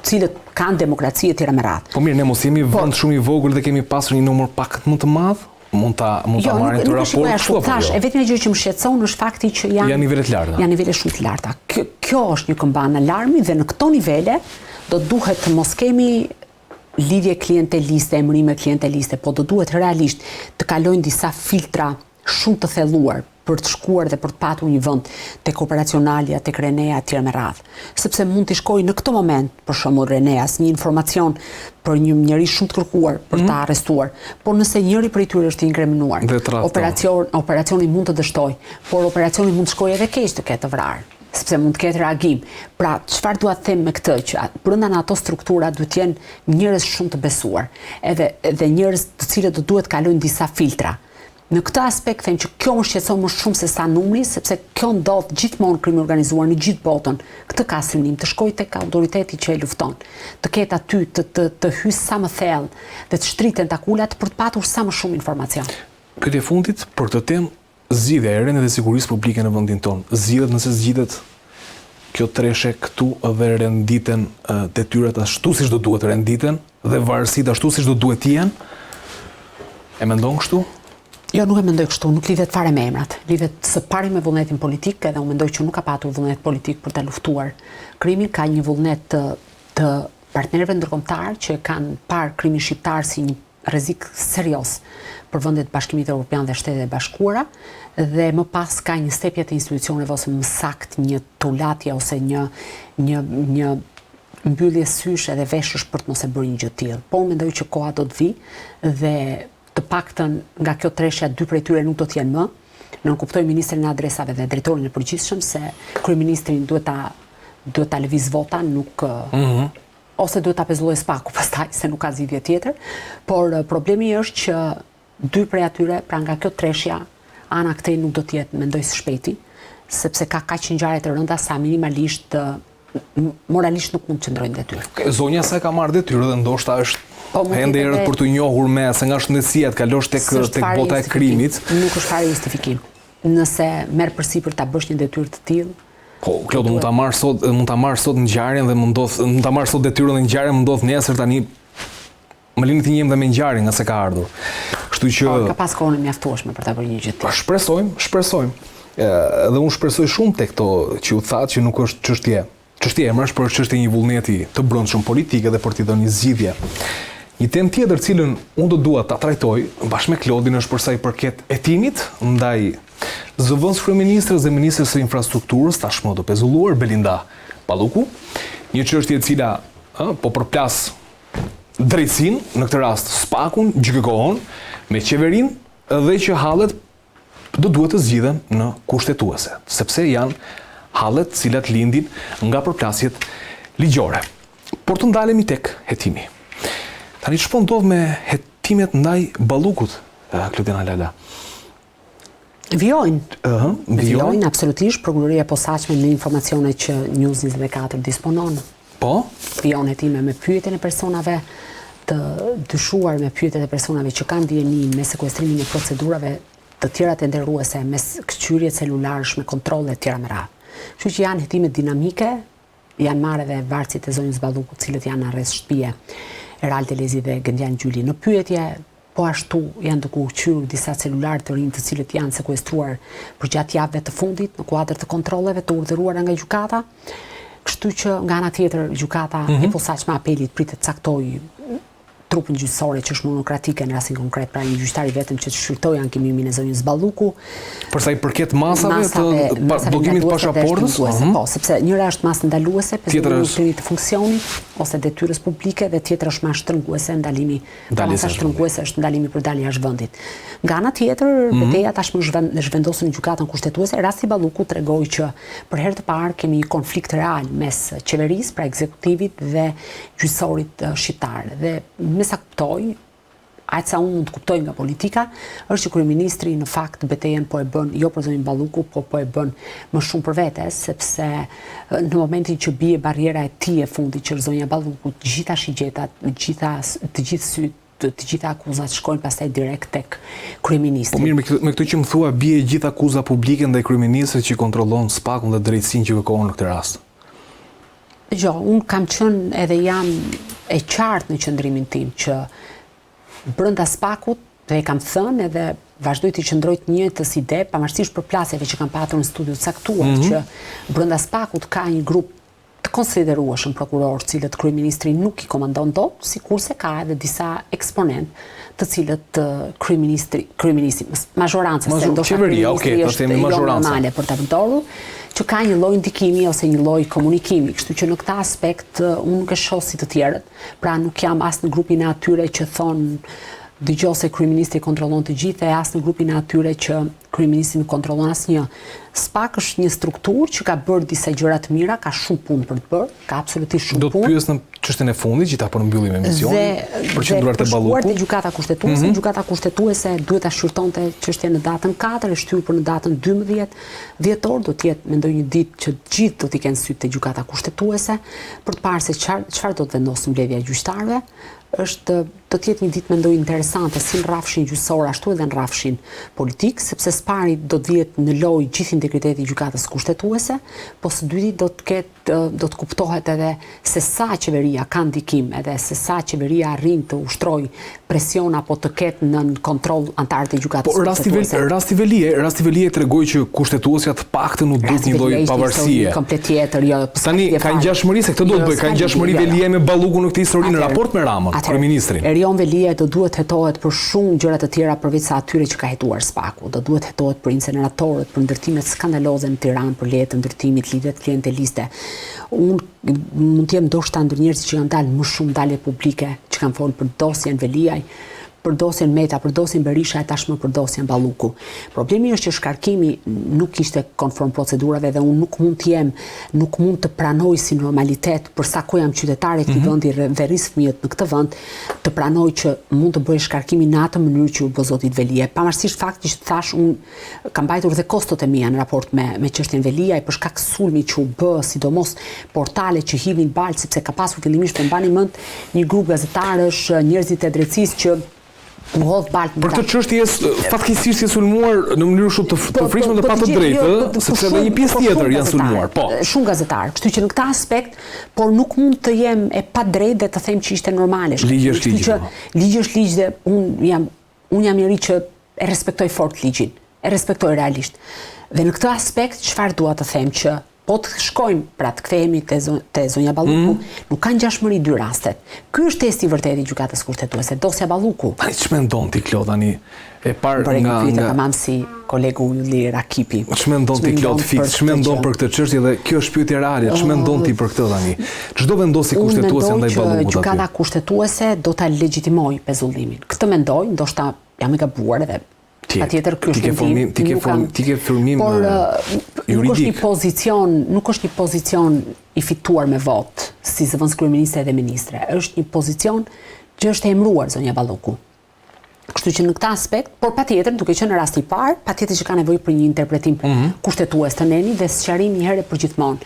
cilët kanë demokraci e tjera me radhë. Po mirë, ne mos jemi vend shumë i vogël dhe kemi pasur një numër pak më të madh. Mund ta marrin të raport kështu apo jo? E vetmja gjë që më shqetëson është fakti që janë nivele të larta. Janë nivele shumë të larta. Kjo është një këmbën alarmi dhe në këto nivele do duhet të mos kemi lidhje klienteliste, emërime klienteliste, po do duhet realisht të kalojnë disa filtra shumë të thelluar për të shkuar dhe për të patur një vend tek operacionalja, tek Renea etj me radhë. Sepse mund të shkojë në këtë moment, për shembull Reneas, një informacion për një njerëz shumë të kërkuar për ta arrestuar, por nëse njëri prej tyre është i inkriminuar, operacioni mund të dështojë, por operacioni mund të shkojë edhe keq të ketë të vrarë, sepse mund të ketë reagim. Pra, çfarë dua të them me këtë, që brenda në ato struktura duhet të jenë njerëz shumë të besuar, edhe njerëz të cilët do duhet kalojnë disa filtra. Në këtë aspekt them që kjo më shqetëson më shumë se sa numri, sepse kjo ndodh gjithmonë krimi organizuar në gjithë botën. Këtë ka synim të shkojë tek autoriteti që e lufton, të ketë aty të hyjë sa më thellë dhe të shtriten takulat për të patur sa më shumë informacion. Këtë e fundit për këtë temë, zgjidhja e rendit dhe sigurisë publike në vendin tonë. Zgjidhet nëse zgjidhet kjo treshe këtu dhe renditen detyrat ashtu siç do duhet renditen dhe varësitë ashtu siç do duhet të jenë. E mendon kështu? Jo, nuk e mendoj kështu, nuk lidhet fare me emrat. Lidhet së pari me vullnetin politik, edhe unë mendoj që nuk ka patur vullnet politik për ta luftuar krimin, ka një vullnet të partnerëve ndërkombëtar që kanë parë krimin shqiptar si një rrezik serioz për vendet Bashkimit Evropian dhe Shtetet e Bashkuara, dhe më pas ka një stepje të institucioneve ose më saktë një tulatje ose një mbyllje sysh edhe veshësh për të mos e bërë një gjë të tillë. Po unë mendoj që koha do të vijë dhe të paktën nga kjo treshja dy prej tyre nuk do të jenë më. Nuk kuptoj ministrin e adresave dhe drejtorin e përgjithshëm se kryeministrin duhet ta lëviz vota, nuk ose duhet ta pezullojë spaku pastaj se nuk ka zgjidhje tjetër, por problemi është që dy prej atyre, pra nga kjo treshja, ana këtej nuk do të jetë, mendoj së shpejti, sepse ka kaq ngjarje të rënda sa minimalisht moralisht nuk mund të qëndrojnë detyrë. Zonja sa ka marrë detyrë dhe ndoshta është ende herët për të njohur me se nga shëndetësia të kalosh tek bota e krimit. Nuk është fare justifikim. Nëse merr përsipër ta bësh një detyrë të tillë. Po, Klod, mund ta marr sot ngjarjen dhe mund ta marr sot detyrën dhe ngjarja mund ndodh nesër tani. Më lini të njëm dhe me ngjarjen nga se ka ardhur. Kështu që ka pas kohën e mjaftueshme për ta bërë një gjë të tillë. Shpresojmë. Dhe unë shpresoj shumë tek këto që u thatë që nuk është çështje emrash, por çështje një vullneti të brendshëm politike dhe për t'i dhënë një zgjidhje. Një temë tjetër cilën unë do dua ta trajtoj bashkë me Klodin është për sa i përket hetimit ndaj zëvendës kryeministres dhe ministres së infrastrukturës, tashmë do pezulluar, Belinda Palluku, një çështje e cila po përplas drejtësinë, në këtë rast SPAK-un, gjykëkohon me qeverinë dhe që hallet do duhet të zgjidhen në kushtetuese, sepse janë hallet cilat lindin nga përplasjet ligjore. Por të ndalemi tek hetimi. Tani ç'po ndodh me hetimet ndaj Ballukut, Klodina Lala? Vijojnë absolutisht. Prokuroria e posaçme në informacione që News 24 disponon. Po? Vijon hetime me pyetjen e personave të dyshuar, me pyetjet e personave që kanë dieni me sekuestrimin e procedurave të tjera tenderuese, me kthyrje celularësh, me kontrolle të tjera me radhë. Kështu që janë hetime dinamike, janë marrë edhe varësit e zonjës Ballukut, cilët janë në arrest shtëpie. Eraldi Lezi dhe Gëndjan Gjyli në pyetje, po ashtu janë duke u qyrur disa celular të rinj të cilët janë sekuestruar për gjatë javëve të fundit në kuadër të kontrolleve të urdhëruara nga gjykata. Kështu që nga ana tjetër gjykata e posaçme apelit pritet të caktojë trupin gjyqësore që është monokratike në rastin konkret, pra një gjyqtari vetëm që të shfrytoi ankimin e zonjës Balluku. Për sa i përket masave të bllokimit të pasaportës? Po, sepse njëra është masë ndaluese, pesë të funksionit ose detyrës publike, dhe tjetra është masë shtrënguese, ndalimi. Masa shtrënguese është ndalimi për dalje jashtë vendit. Nga ana tjetër, betejë tashmë zhvendosur në gjykatën kushtetuese. Rasti Balluku tregoi që për herë të parë kemi një konflikt real mes qeverisë, pra ekzekutivit, dhe gjyqësorit shqiptar. Dhe me sa kuptoj, aq sa unë mund të kuptoj nga politika, është që kryeministri në fakt betejën po e bën jo për zonjën Balluku, po e bën më shumë për vete, sepse në momentin që bie barriera e tij e fundit që zonja Balluku, të gjitha shigjetat, të gjitha akuzat shkojnë pastaj direkt tek kryeministri. Po mirë, me këtë që më thua, bie gjitha akuza publike ndaj kryeministrit që kontrollon SPAK-un dhe drejtësinë që kërkohen në këtë rast. Jo, unë kam qenë edhe jam e qartë në qëndrimin tim që brenda SPAK-ut, dhe e kam thënë edhe vazhdoj të qëndroj të njëjtës ide, pavarësisht përplasjeve që kam patur në studiu të caktuar, që brenda SPAK-ut ka një grup të konsiderueshëm prokuror, cilët kryeministri nuk i komandon dot, sikurse ka edhe disa eksponent të cilët kryeministri, mazhoranca, se ndoshta kryeministri është jo normale për ta përdorur, që ka një lloj ndikimi ose një lloj komunikimi. Kështu që në këtë aspekt unë nuk e shoh si të tjerët, pra nuk jam as në grupin e atyre që thonë dëgjoj se kryeministri kontrollon të gjithë, e as në grupin e atyre që kryeministri nuk kontrollon asnjë. SPAK është një strukturë që ka bërë disa gjëra të mira, ka shumë punë për të bërë, ka absolutisht shumë punë. Do të pyes në çështjen e fundit, që ta po mbyllim emisionin, për qendruar të Balluku. Dhe gjykata kushtetuese, gjykata kushtetuese duhet ta shqyrtonte çështjen në datën 4, e shtyr për në datën 12 dhjetor, do të jetë mendoj një ditë që të gjithë do t'i kenë sy te gjykata kushtetuese për të parë se çfarë do të vendosë mbledhja e gjyqtarëve. Do të jetë një ditë mendoj interesante si në rrafshin gjyqësor ashtu edhe në rrafshin politik, sepse së pari do të vihet në lojë gjithë integriteti i gjykatës kushtetuese, po së dyti do të kuptohet edhe se sa qeveria ka ndikim, edhe se sa qeveria arrin të ushtrojë presion apo të ketë në kontroll antarët e gjykatës kushtetuese. Rasti Velie tregoi që kushtetuesja të paktën u duk një lloj pavarësie. Komplet tjetër, jo. Tani ka ngjashmëri se këtë do të bëj, ka ngjashmëri Velie me Balluku në këtë histori në raport me Ramën, kryeministrin. Erion Velie do duhet hetohet për shumë gjëra të tjera përveç sa atyre që ka hetuar SPAK-u. Do duhet hetohet për inceneratorët, për ndërtimet skandaloze në Tiranë, për lejet të ndërtimit, lidhjet klienteliste. Unë mund të jem ndoshta ndër njerëzit që kanë dalë më shumë dalje publike, që kanë folur për dosjen Veliaj, për dosjen Meta, për dosjen Berisha, e tashmë për dosjen Balluku. Problemi është që shkarkimi nuk ishte konform procedurave dhe unë nuk mund të pranoj si normalitet, përsa ko jam qytetare këtij vendi dhe rris fëmijët në këtë vend, të pranoj që mund të bëj shkarkimi në atë mënyrë që u bë zotit Velie. Pavarësisht faktit që thash unë kam mbajtur dhe kostot e mia në raport me çështjen Veliaj për shkak sulmi që u bë, sidomos portale që hidhin balë, sepse ka pasur fillimisht, po mbani mend, një grup gazetarësh, njerëzit e drejtësisë që për këtë çështje fatkeqësisht janë sulmuar në mënyrë shumë të frikshme dhe pa të drejtë, sepse edhe një pjesë tjetër janë sulmuar. Po. Shumë gazetarë. Kështu që në këtë aspekt, por nuk mund të jem e padrejtë dhe të them që ishte normale. Ligji është ligj. Ligji është ligj dhe unë jam njëri që e respektoj fort ligjin, e respektoj realisht. Dhe në këtë aspekt çfarë dua të them që po të shkojmë, pra të kthehemi te zonja Balluku, nuk ka ngjashmëri dy rastet. Ky është testi i vërtetë i gjykatës kushtetuese, dosja Balluku. Tani ç'mendon ti Klod tani? E parë nga tamam si kolegu Ylli Rakipi. Ç'mendon ti Klod fiks? Ç'mendon për këtë çështje dhe kjo është pyetje reale. Ç'mendon ti për këtë tani? Ç'do vendosi kushtetuesja ndaj Ballukut aty? Gjykata kushtetuese do ta legjitimojë pezullimin. Këtë mendoj, ndoshta jam e gabuar edhe patjetër ky është ti ke formim juridik. Nuk është një pozicion i fituar me vot, si zëvendës kryeministre dhe ministre. Është një pozicion që është emëruar zonja Balluku. Kështu që në këtë aspekt, por patjetër, duke qenë në rast i parë, patjetër që ka nevojë për një interpretim kushtetues të neni dhe sqarim një herë për gjithmonë.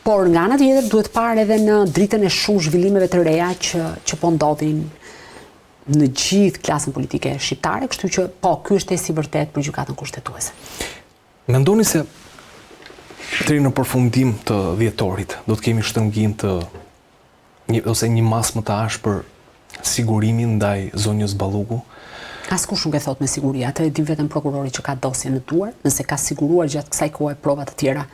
Por nga ana tjetër duhet parë edhe në dritën e shumë zhvillimeve të reja që po ndodhin në gjithë klasën politike shqiptare, kështu që po, ky është testi i vërtet për gjykatën kushtetuese. Mendoni se deri në përfundim të dhjetorit do të kemi shtrëngim ose një mas më të ashpër sigurimin ndaj zonjës Balluku? Askush nuk e thot me siguri, atë e di vetëm prokurori që ka dosje në duar, nëse ka siguruar gjatë kësaj kohe prova të tjera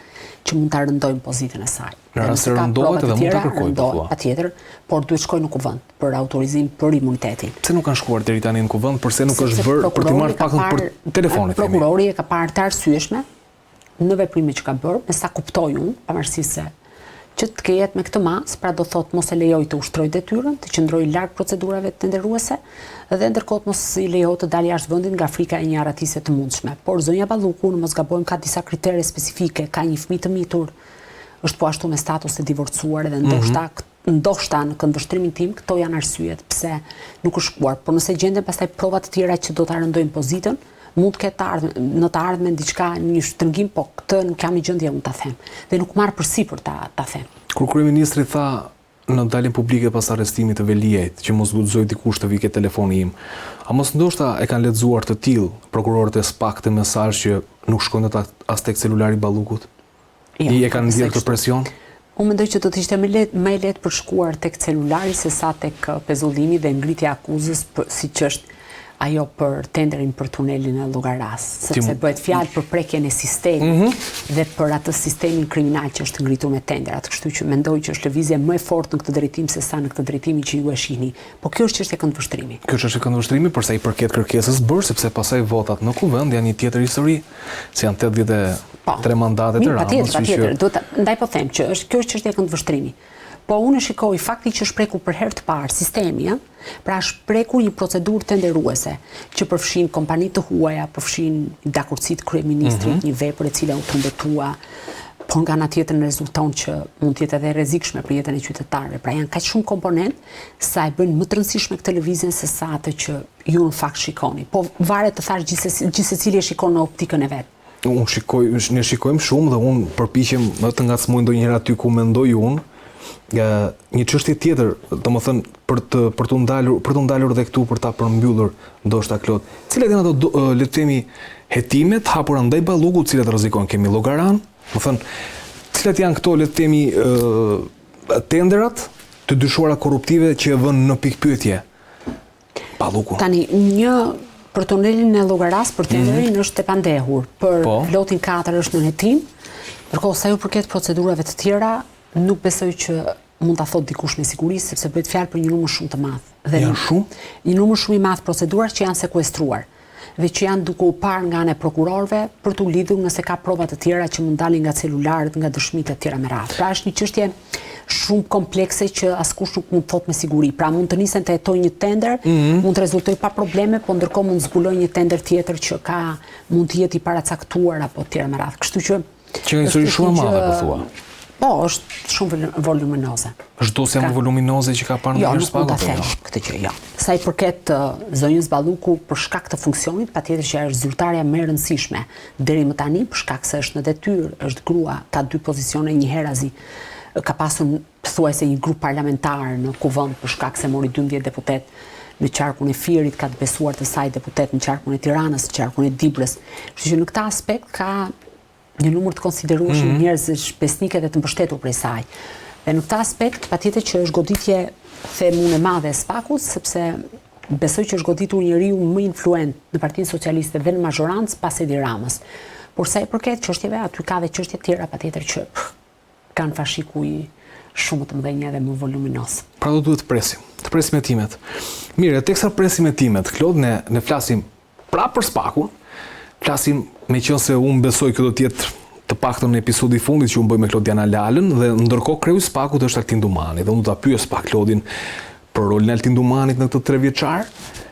që mund ta rëndojnë pozitën e saj. Në rast se rëndohet edhe mund ta kërkojë. Patjetër, por duhet shkojë në kuvend për autorizim për imunitetin. Pse nuk kanë shkuar deri tani në kuvend, përse nuk është bërë për të marrë pakën për telefonin? Prokurori e ka parë të arsyeshme në veprimet që ka bërë, me sa kuptoj unë, pavarësisht se që të kejet me këtë mas, pra do thot mos e lejoj të ushtroj detyrën, të qëndroj larg procedurave tenderuese dhe ndërkohë mos i lejoj të dalë jashtë vendit nga frika e një arratisje të mundshme. Por zonja Balluku, në mos gabojmë, ka disa kritere specifike, ka një fëmijë të mitur, është po ashtu me status të divorcuar dhe ndoshta në këndvështrimin tim këto janë arsyet pse nuk është shkuar, por nëse gjenden pastaj prova të tjera që do ta rëndojnë pozitën, mund të ketë në të ardhmen diçka, një shtrëngim, po këtë nuk kam në gjendje unë ta them. Dhe nuk marr përsipër ta them. Kur kryeministri tha në daljen publike pas arrestimit të Veliajt që mos guxoj dikush të vijë ke telefoni im, a mos ndoshta e kanë lexuar të tillë prokurorët e SPAK të mesazh që nuk shkojnë as tek celulari Ballukut? I e kanë ndjerë këtë presion? Unë mendoj që do të ishte më lehtë për shkuar tek celulari se sa tek pezullimi dhe ngritja akuzës, siç është ajo për tenderin për tunelin e Llogaras, sepse bëhet fjalë për prekjen e sistemit dhe për atë sistemin kriminal që është ngritur me tenderat, kështu që mendoj që është lëvizje më e fortë në këtë drejtim se sa në këtë drejtimin që ju e shihni. Po kjo është çështje këndvështrimi. Kjo është çështje këndvështrimi për sa i përket kërkesës bërë, sepse pasaj votat në kuvend janë një tjetër histori, se janë 83 mandate të Ramës. Patjetër, ndaj po them që kjo është çështje këndvështrimi. Po unë shikoj fakti që shprekur për herë të parë sistemi, pra shprekur një procedurë tenderuese që përfshin kompani të huaja, përfshin dakurësit kryeministrit, një vepër e cila u trëmbetua, por nga ana tjetër rezulton që mund të jetë edhe rrezikshme për jetën e qytetarëve. Pra janë kaq shumë komponent sa e bëjnë më të rëndësishme këtë lëvizjen se sa atë që ju në fakt shikoni. Po varet të thash gjithsecili e shikon në optikën e vet. Ne shikojmë shumë dhe unë përpiqem të ngacmoj ndonjëherë aty ku mendoj unë. Një çështje tjetër, domethënë për të ndalur dhe këtu për ta përmbyllur ndoshta Klod. Cilat janë ato le të themi hetimet hapura ndaj Ballukut, cilat rrezikojnë? Kemi Llogaran, domethënë cilat janë këto le të themi tenderat të dyshuara korruptive që e vënë në pikpyetje Ballukun. Tani një për tunelin e Llogaras, për tenderin është e pandehur, për lotin 4 është në hetim, ndërkohë sa ju përket procedurave të tjera nuk besoj që mund ta thot dikush me siguri, sepse bëhet fjalë për një numër shumë të madh. Janë shumë? Një numër shumë i madh procedura që janë sekuestruar dhe që janë duke u parë nga ana e prokurorëve për t'u lidhur nëse ka prova të tjera që mund dalin nga celularët, nga dëshmitë të tjera me radhë. Pra është një çështje shumë komplekse që askush nuk mund të thot me siguri. Pra mund të nisen të hetojë një tender, mund të rezultojë pa probleme, po ndërkohë mund zbulojë një tender tjetër që mund të jetë i paracaktuar apo të tjera me radhë. Kështu që një histori shumë e madhe po thua. Po, është shumë voluminoze. Është dosja më voluminoze që ka parë në SPAK? Jo, nuk mund ta them këtë gjë, jo. Sa i përket zonjës Balluku për shkak të funksionit, patjetër që është zyrtarja më e rëndësishme deri më tani, për shkak se është në detyrë, është grua, ka 2 pozicione, një herazi, ka pasur thuajse një grup parlamentar në kuvend për shkak se mori 12 deputet në qarkun e Firit, ka të besuar të saj deputet në qarkun e Tiranës, në qarkun e Dibrës. Kështu që në këtë aspekt ka një numër të konsiderueshëm njerëzish besnike dhe të mbështetur prej saj. Dhe në këtë aspekt, patjetër që është goditje them unë e madhe e SPAK-ut, sepse besoj që është goditur njeriu më influent në Partinë Socialiste dhe në mazhorancë pas Edi Ramës. Por sa i përket çështjeve, aty ka dhe çështje tjera patjetër që kanë fashikuj shumë të mëdhenj dhe më voluminoz. Pra do duhet të presim hetimet. Mirë, teksa presim hetimet, Klod, ne flasim pra për SPAK-un, flasim me qenë se unë besoj kjo do t'jetë të paktën në episodi fundit që unë bëj me Klodiana Lalën dhe ndërkohë kreu i SPAK-ut është Altin Dumani dhe unë do ta pyes pak Klodin për rolin e Altin Dumanit në këtë 3 vjeçar,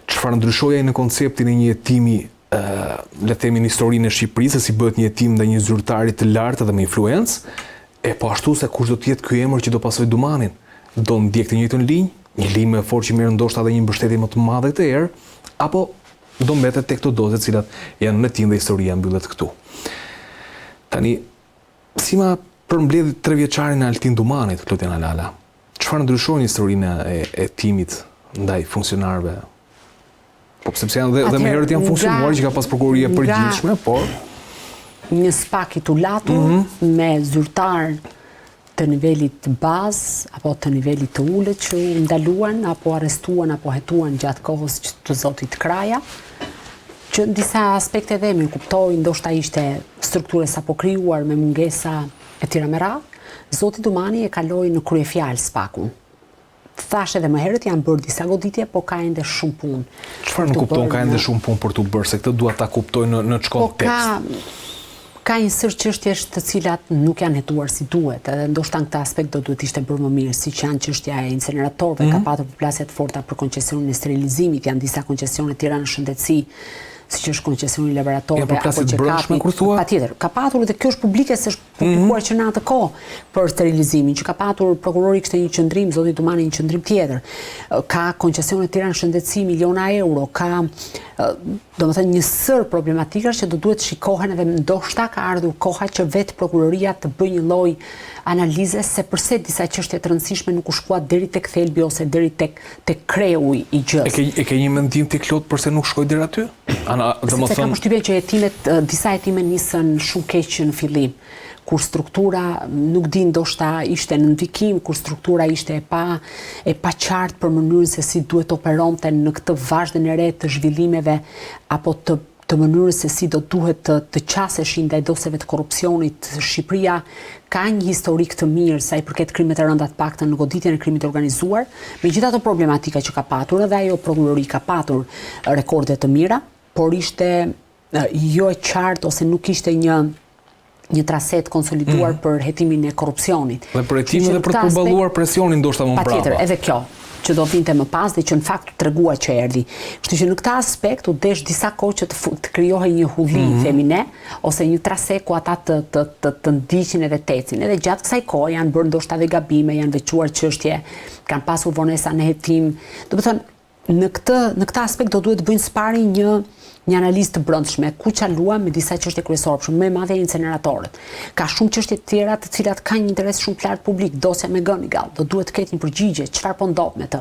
çfarë ndryshoi ai në konceptin e një hetimi le të themi në historinë e Shqipërisë, si bëhet një hetim ndaj një zyrtari të lartë dhe me influencë, e po ashtu se kush do të jetë ky emër që do pasojë Dumanin, do ndjek të njëjtën linjë, një linjë më e fortë që merr ndoshta edhe një mbështetje më të madhe këtë herë, apo do mbetet tek këto doze të cilat janë në tim dhe historia mbyllet këtu. Tani, si ma përmbledh 3 vjeçarin e Altin Dumanit, Klodiana Lala, çfarë ndryshoi në historinë e timit ndaj funksionarëve? Po sepse janë dhe më herët janë funksionuar që ka pas prokuroria e përgjithshme, por një SPAK i tulatur me zyrtar të nivelit bazë apo të nivelit të ulët që ndaluan apo arrestuan apo hetuan gjatë kohës të zotit Kraja. që në disa aspekte dhe mirë kuptoj, ndoshta ishte strukture sa po krijuar me mungesa e tjera me radhë, Zoti Dumani e kaloi në kryefjalë SPAK-un. Thash edhe më herët janë bërë disa goditje, po ka ende shumë punë. Çfarë nuk kupton ka ende shumë punë për t'u bërë, se këtë dua ta kuptoj në kontekst. Ka një sër çështjesh të cilat nuk janë hetuar si duhet, edhe ndoshta në këtë aspekt do duhet ishte bërë më mirë, siç janë çështja e inceneratorëve, ka patur përplasje të forta për koncesionin e sterilizimit, janë disa koncesione tjera në shëndetësi, siç është koncesioni i laboratorëve apo check-upit. Patjetër, ka patur dhe kjo është publike se është publikuar që në atë kohë për sterilizimin, që ka patur prokurori kishte një qendrim, Zoti Dumani një qendrim tjetër. Ka koncesione tjera në shëndetësi miliona euro, ka domethënë një sër problematikash që do duhet shikohen edhe ndoshta ka ardhur koha që vetë prokuroria të bëjë një lloj analize se përse disa çështje të rëndësishme nuk u shkuat deri tek thelbi ose deri tek kreu i gjës. E ke një mendim ti Klot përse nuk shkoi deri aty? Sepse kam përshtypjen që disa hetime nisën shumë keq në fillim, kur struktura nuk di ndoshta ishte në ndikim, kur struktura ishte e pa qartë për mënyrën se si duhet operonte në këtë vazhdën e re të zhvillimeve apo të mënyrës se si do duhet të qaseshin ndaj dosjeve të korrupsionit. Shqipëria ka një historik të mirë sa i përket krimeve të rënda të paktën në goditjen e krimit organizuar, megjithatë problematika që ka patur edhe ajo prokurori ka patur rekorde të mira, por ishte jo e qartë ose nuk ishte një traset konsoliduar për hetimin e korrupsionit. Dhe për hetimin dhe për të përballuar presionin ndoshta më mbrapa. Patjetër, edhe kjo që do vinte më pas dhe që në fakt tregua që erdhi. Kështu që në këtë aspekt u desh disa kohë që të krijohej një hulli, themi ne, ose një trase ku ata të ndiqin edhe tecin. Edhe gjatë kësaj kohe janë bërë ndoshta edhe gabime, janë veçuar çështje, kanë pasur vonesa në hetim. Do të thonë, në këtë aspekt do duhet të bëjnë spari një analizë të brendshme, ku çalua me disa çështje kryesore, për shembull më e madhe inceneratorët. Ka shumë çështje të tjera të cilat kanë një interes shumë të lartë publik, dosja me Gënigal, do duhet të ketë një përgjigje, çfarë po ndodh me të.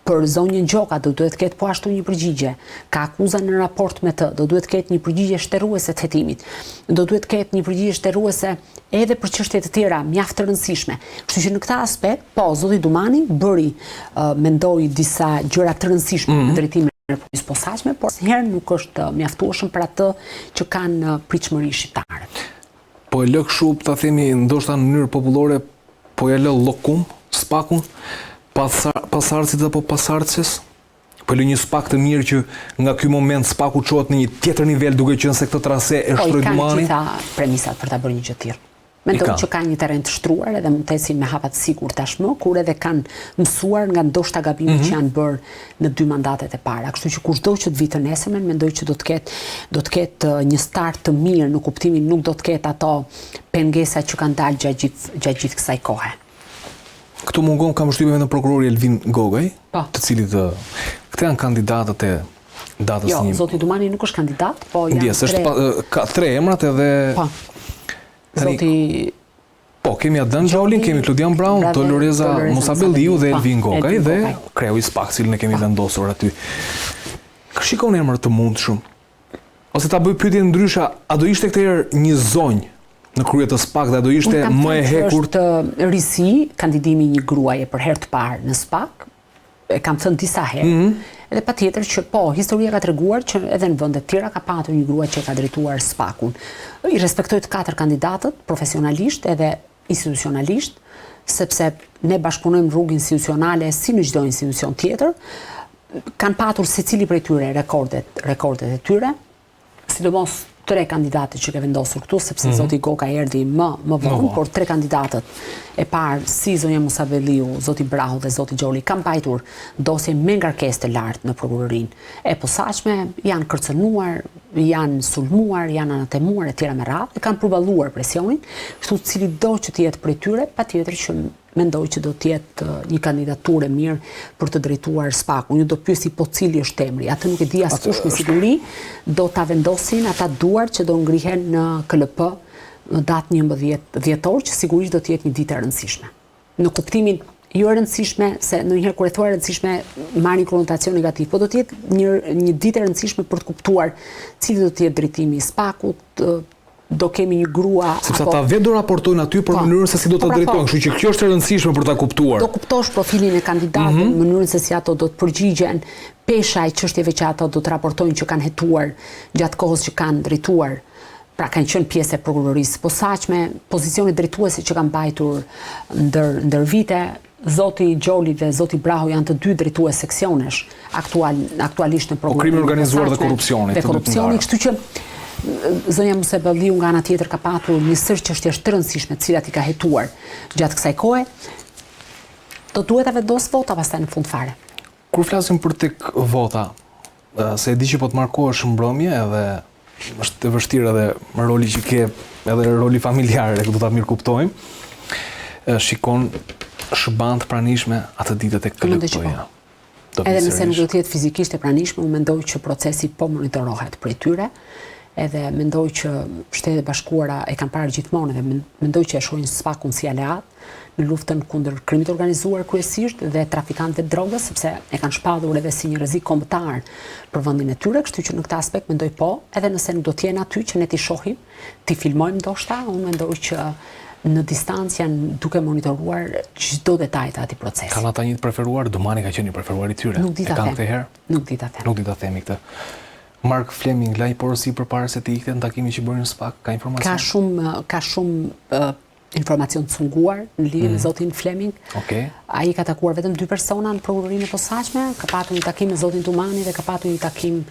Për zonjën Gjoka do duhet të ketë po ashtu një përgjigje. Ka akuza në raport me të, do duhet të ketë një përgjigje shtërruese të hetimit. Do duhet të ketë një përgjigje shtërruese edhe për çështje të tjera mjaft të rëndësishme. Kështu që në këtë aspekt, po Zoti Dumani bëri mendoj disa gjëra të rëndësishme në drejtimin Republikës posaçme, por asnjëherë nuk është mjaftueshëm për atë që kanë pritshmëri shqiptare. Po e lë kështu, ta themi ndoshta në mënyrë popullore, po e lë llokum, SPAK-un, pasardhësit apo pasardhëses? Po lë një SPAK të mirë që nga ky moment SPAK-u çohet në një tjetër nivel duke qenë se këtë trase e shtroi Dumani. Po ka gjitha premisat për ta bërë një gjë të tillë. Mendoj që ka një terren të shtruar edhe mund të ecin me hapa të sigurt tashmë, kur edhe kanë mësuar nga ndoshta gabimet që janë bërë në 2 mandatet e para. Kështu që kushdo që të vitë të nesërmen, mendoj që do të ketë një start të mirë në kuptimin nuk do të ketë ato pengesa që kanë dalë gjatë gjithë kësaj kohe. Këtu mungon kam përshtypjen në prokurori Elvin Gogaj, të cilit këto janë kandidatët e datës një. Jo, Zoti Dumani nuk është kandidat, po janë ka 3 emrat edhe Po, kemi Adnan Xholin, kemi Klodian Brown, Doloreza Musabelliu dhe Elvin Gogaj dhe kreu i SPAK, cilin e kemi vendosur aty. Shikoni emër të mundshëm. Ose ta bëj pyetje ndryshe, a do ishte këtë herë një zonjë në krye të SPAK dhe a do ishte më e hekur? Është risi, kandidimi një gruaje për herë të parë në SPAK, e kam thënë disa herë. Edhe patjetër që po, historia ka treguar që edhe në vende të tjera ka patur një grua që ka drejtuar SPAK-un. I respektoj të 4 kandidatët profesionalisht edhe institucionalisht, sepse ne bashkëpunojmë rrugë institucionale si në çdo institucion tjetër. Kanë patur secili prej tyre rekordet e tyre, sidomos 3 kandidatët që ke vendosur këtu, sepse Zoti Goka erdhi më vonë, por 3 kandidatët e parë, si zonja Musabelliu, Zoti Brahu dhe Zoti Xholi, kanë mbajtur dosje me ngarkesë të lartë në prokurorinë e posaçme, janë kërcënuar, janë sulmuar, janë anatemuar e tjera me radhë, e kanë përballuar presionin, kështu cili do që të jetë prej tyre, patjetër që mendoj që do të jetë një kandidaturë e mirë për të drejtuar SPAK-un. Ju do pyesi po cili është emri. Atë nuk e di askush me siguri, do ta vendosin ata duar që do ngrihen në KLP në datë 11 dhjetor, që sigurisht do të jetë një ditë e rëndësishme. Në kuptimin jo e rëndësishme, se ndonjëherë kur e thua e rëndësishme marrin konotacion negativ, po do të jetë një ditë e rëndësishme për të kuptuar cili do të jetë drejtimi i SPAK-ut, do kemi një grua... Sepse ata vetë do raportojnë aty për mënyrën se si do të drejtojnë, kështu që kjo është e rëndësishme për ta kuptuar. Do kuptosh profilin e kandidatit, mënyrën se si ato do të përgjigjen, pesha e çështjeve që ato do të raportojnë që kanë hetuar gjatë kohës që kanë drejtuar. Pra kanë qenë pjesë e prokurorisë posaçme, pozicionet drejtuese që kanë mbajtur ndër vite. Zoti Gjoli dhe Zoti Braho janë të dy drejtues seksionesh aktualisht në prokurorinë. Krimi organizuar dhe korrupsioni. Kështu që zonja Musebelliu nga ana tjetër ka patur një sër çështjesh të rëndësishme, të cilat i ka hetuar gjatë kësaj kohe. Do duhet ta vendos vota pastaj në fund fare. Kur flasim për tek vota, se e di që po të markohesh mbrëmje edhe është e vështirë edhe roli që ke, edhe roli familjar, e do ta mirë kuptojmë. Shikon shëban të pranishme atë ditët e këllëptoja. Edhe nëse nuk do të jetë fizikisht e pranishme, unë mendoj që procesi po monitorohet prej tyre, edhe mendoj që Shtetet e Bashkuara e kanë parë gjithmonë dhe mendoj që e shohin SPAK-un si aleat në luftën kundër krimit organizuar kryesisht dhe trafikantëve të drogës, sepse e kanë shpallur edhe si një rrezik kombëtar për vendin e tyre, kështu që në këtë aspekt mendoj po, edhe nëse nuk do të jenë aty që ne t'i shohim, t'i filmojmë ndoshta, unë mendoj që në distancë janë duke monitoruar çdo detaj të atij procesi. Kanë ata një të preferuar, Domani ka qenë një preferuar i tyre. Nuk di ta them. Nuk di ta them. Nuk di ta themi këtë. Mark Fleming la një porosi përpara se të ikte në takimin që bëri në SPAK, ka informacion? Ka shumë informacion të sunguar në lidhje me zotin Fleming. Ai ka takuar vetëm 2 persona në prokurorinë e posaçme, ka patur një takim me zotin Tumani dhe ka patur një takim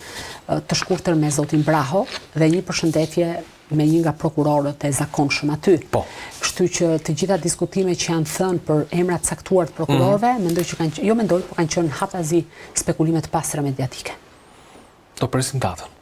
të shkurtër me zotin Braho dhe një përshëndetje me një nga prokurorët e zakonshëm aty. Kështu që të gjitha diskutimet që janë thënë për emrat caktuar të prokurorëve, mendoj që kanë qenë haptazi spekulime të pastra mediatike. Do presim datën.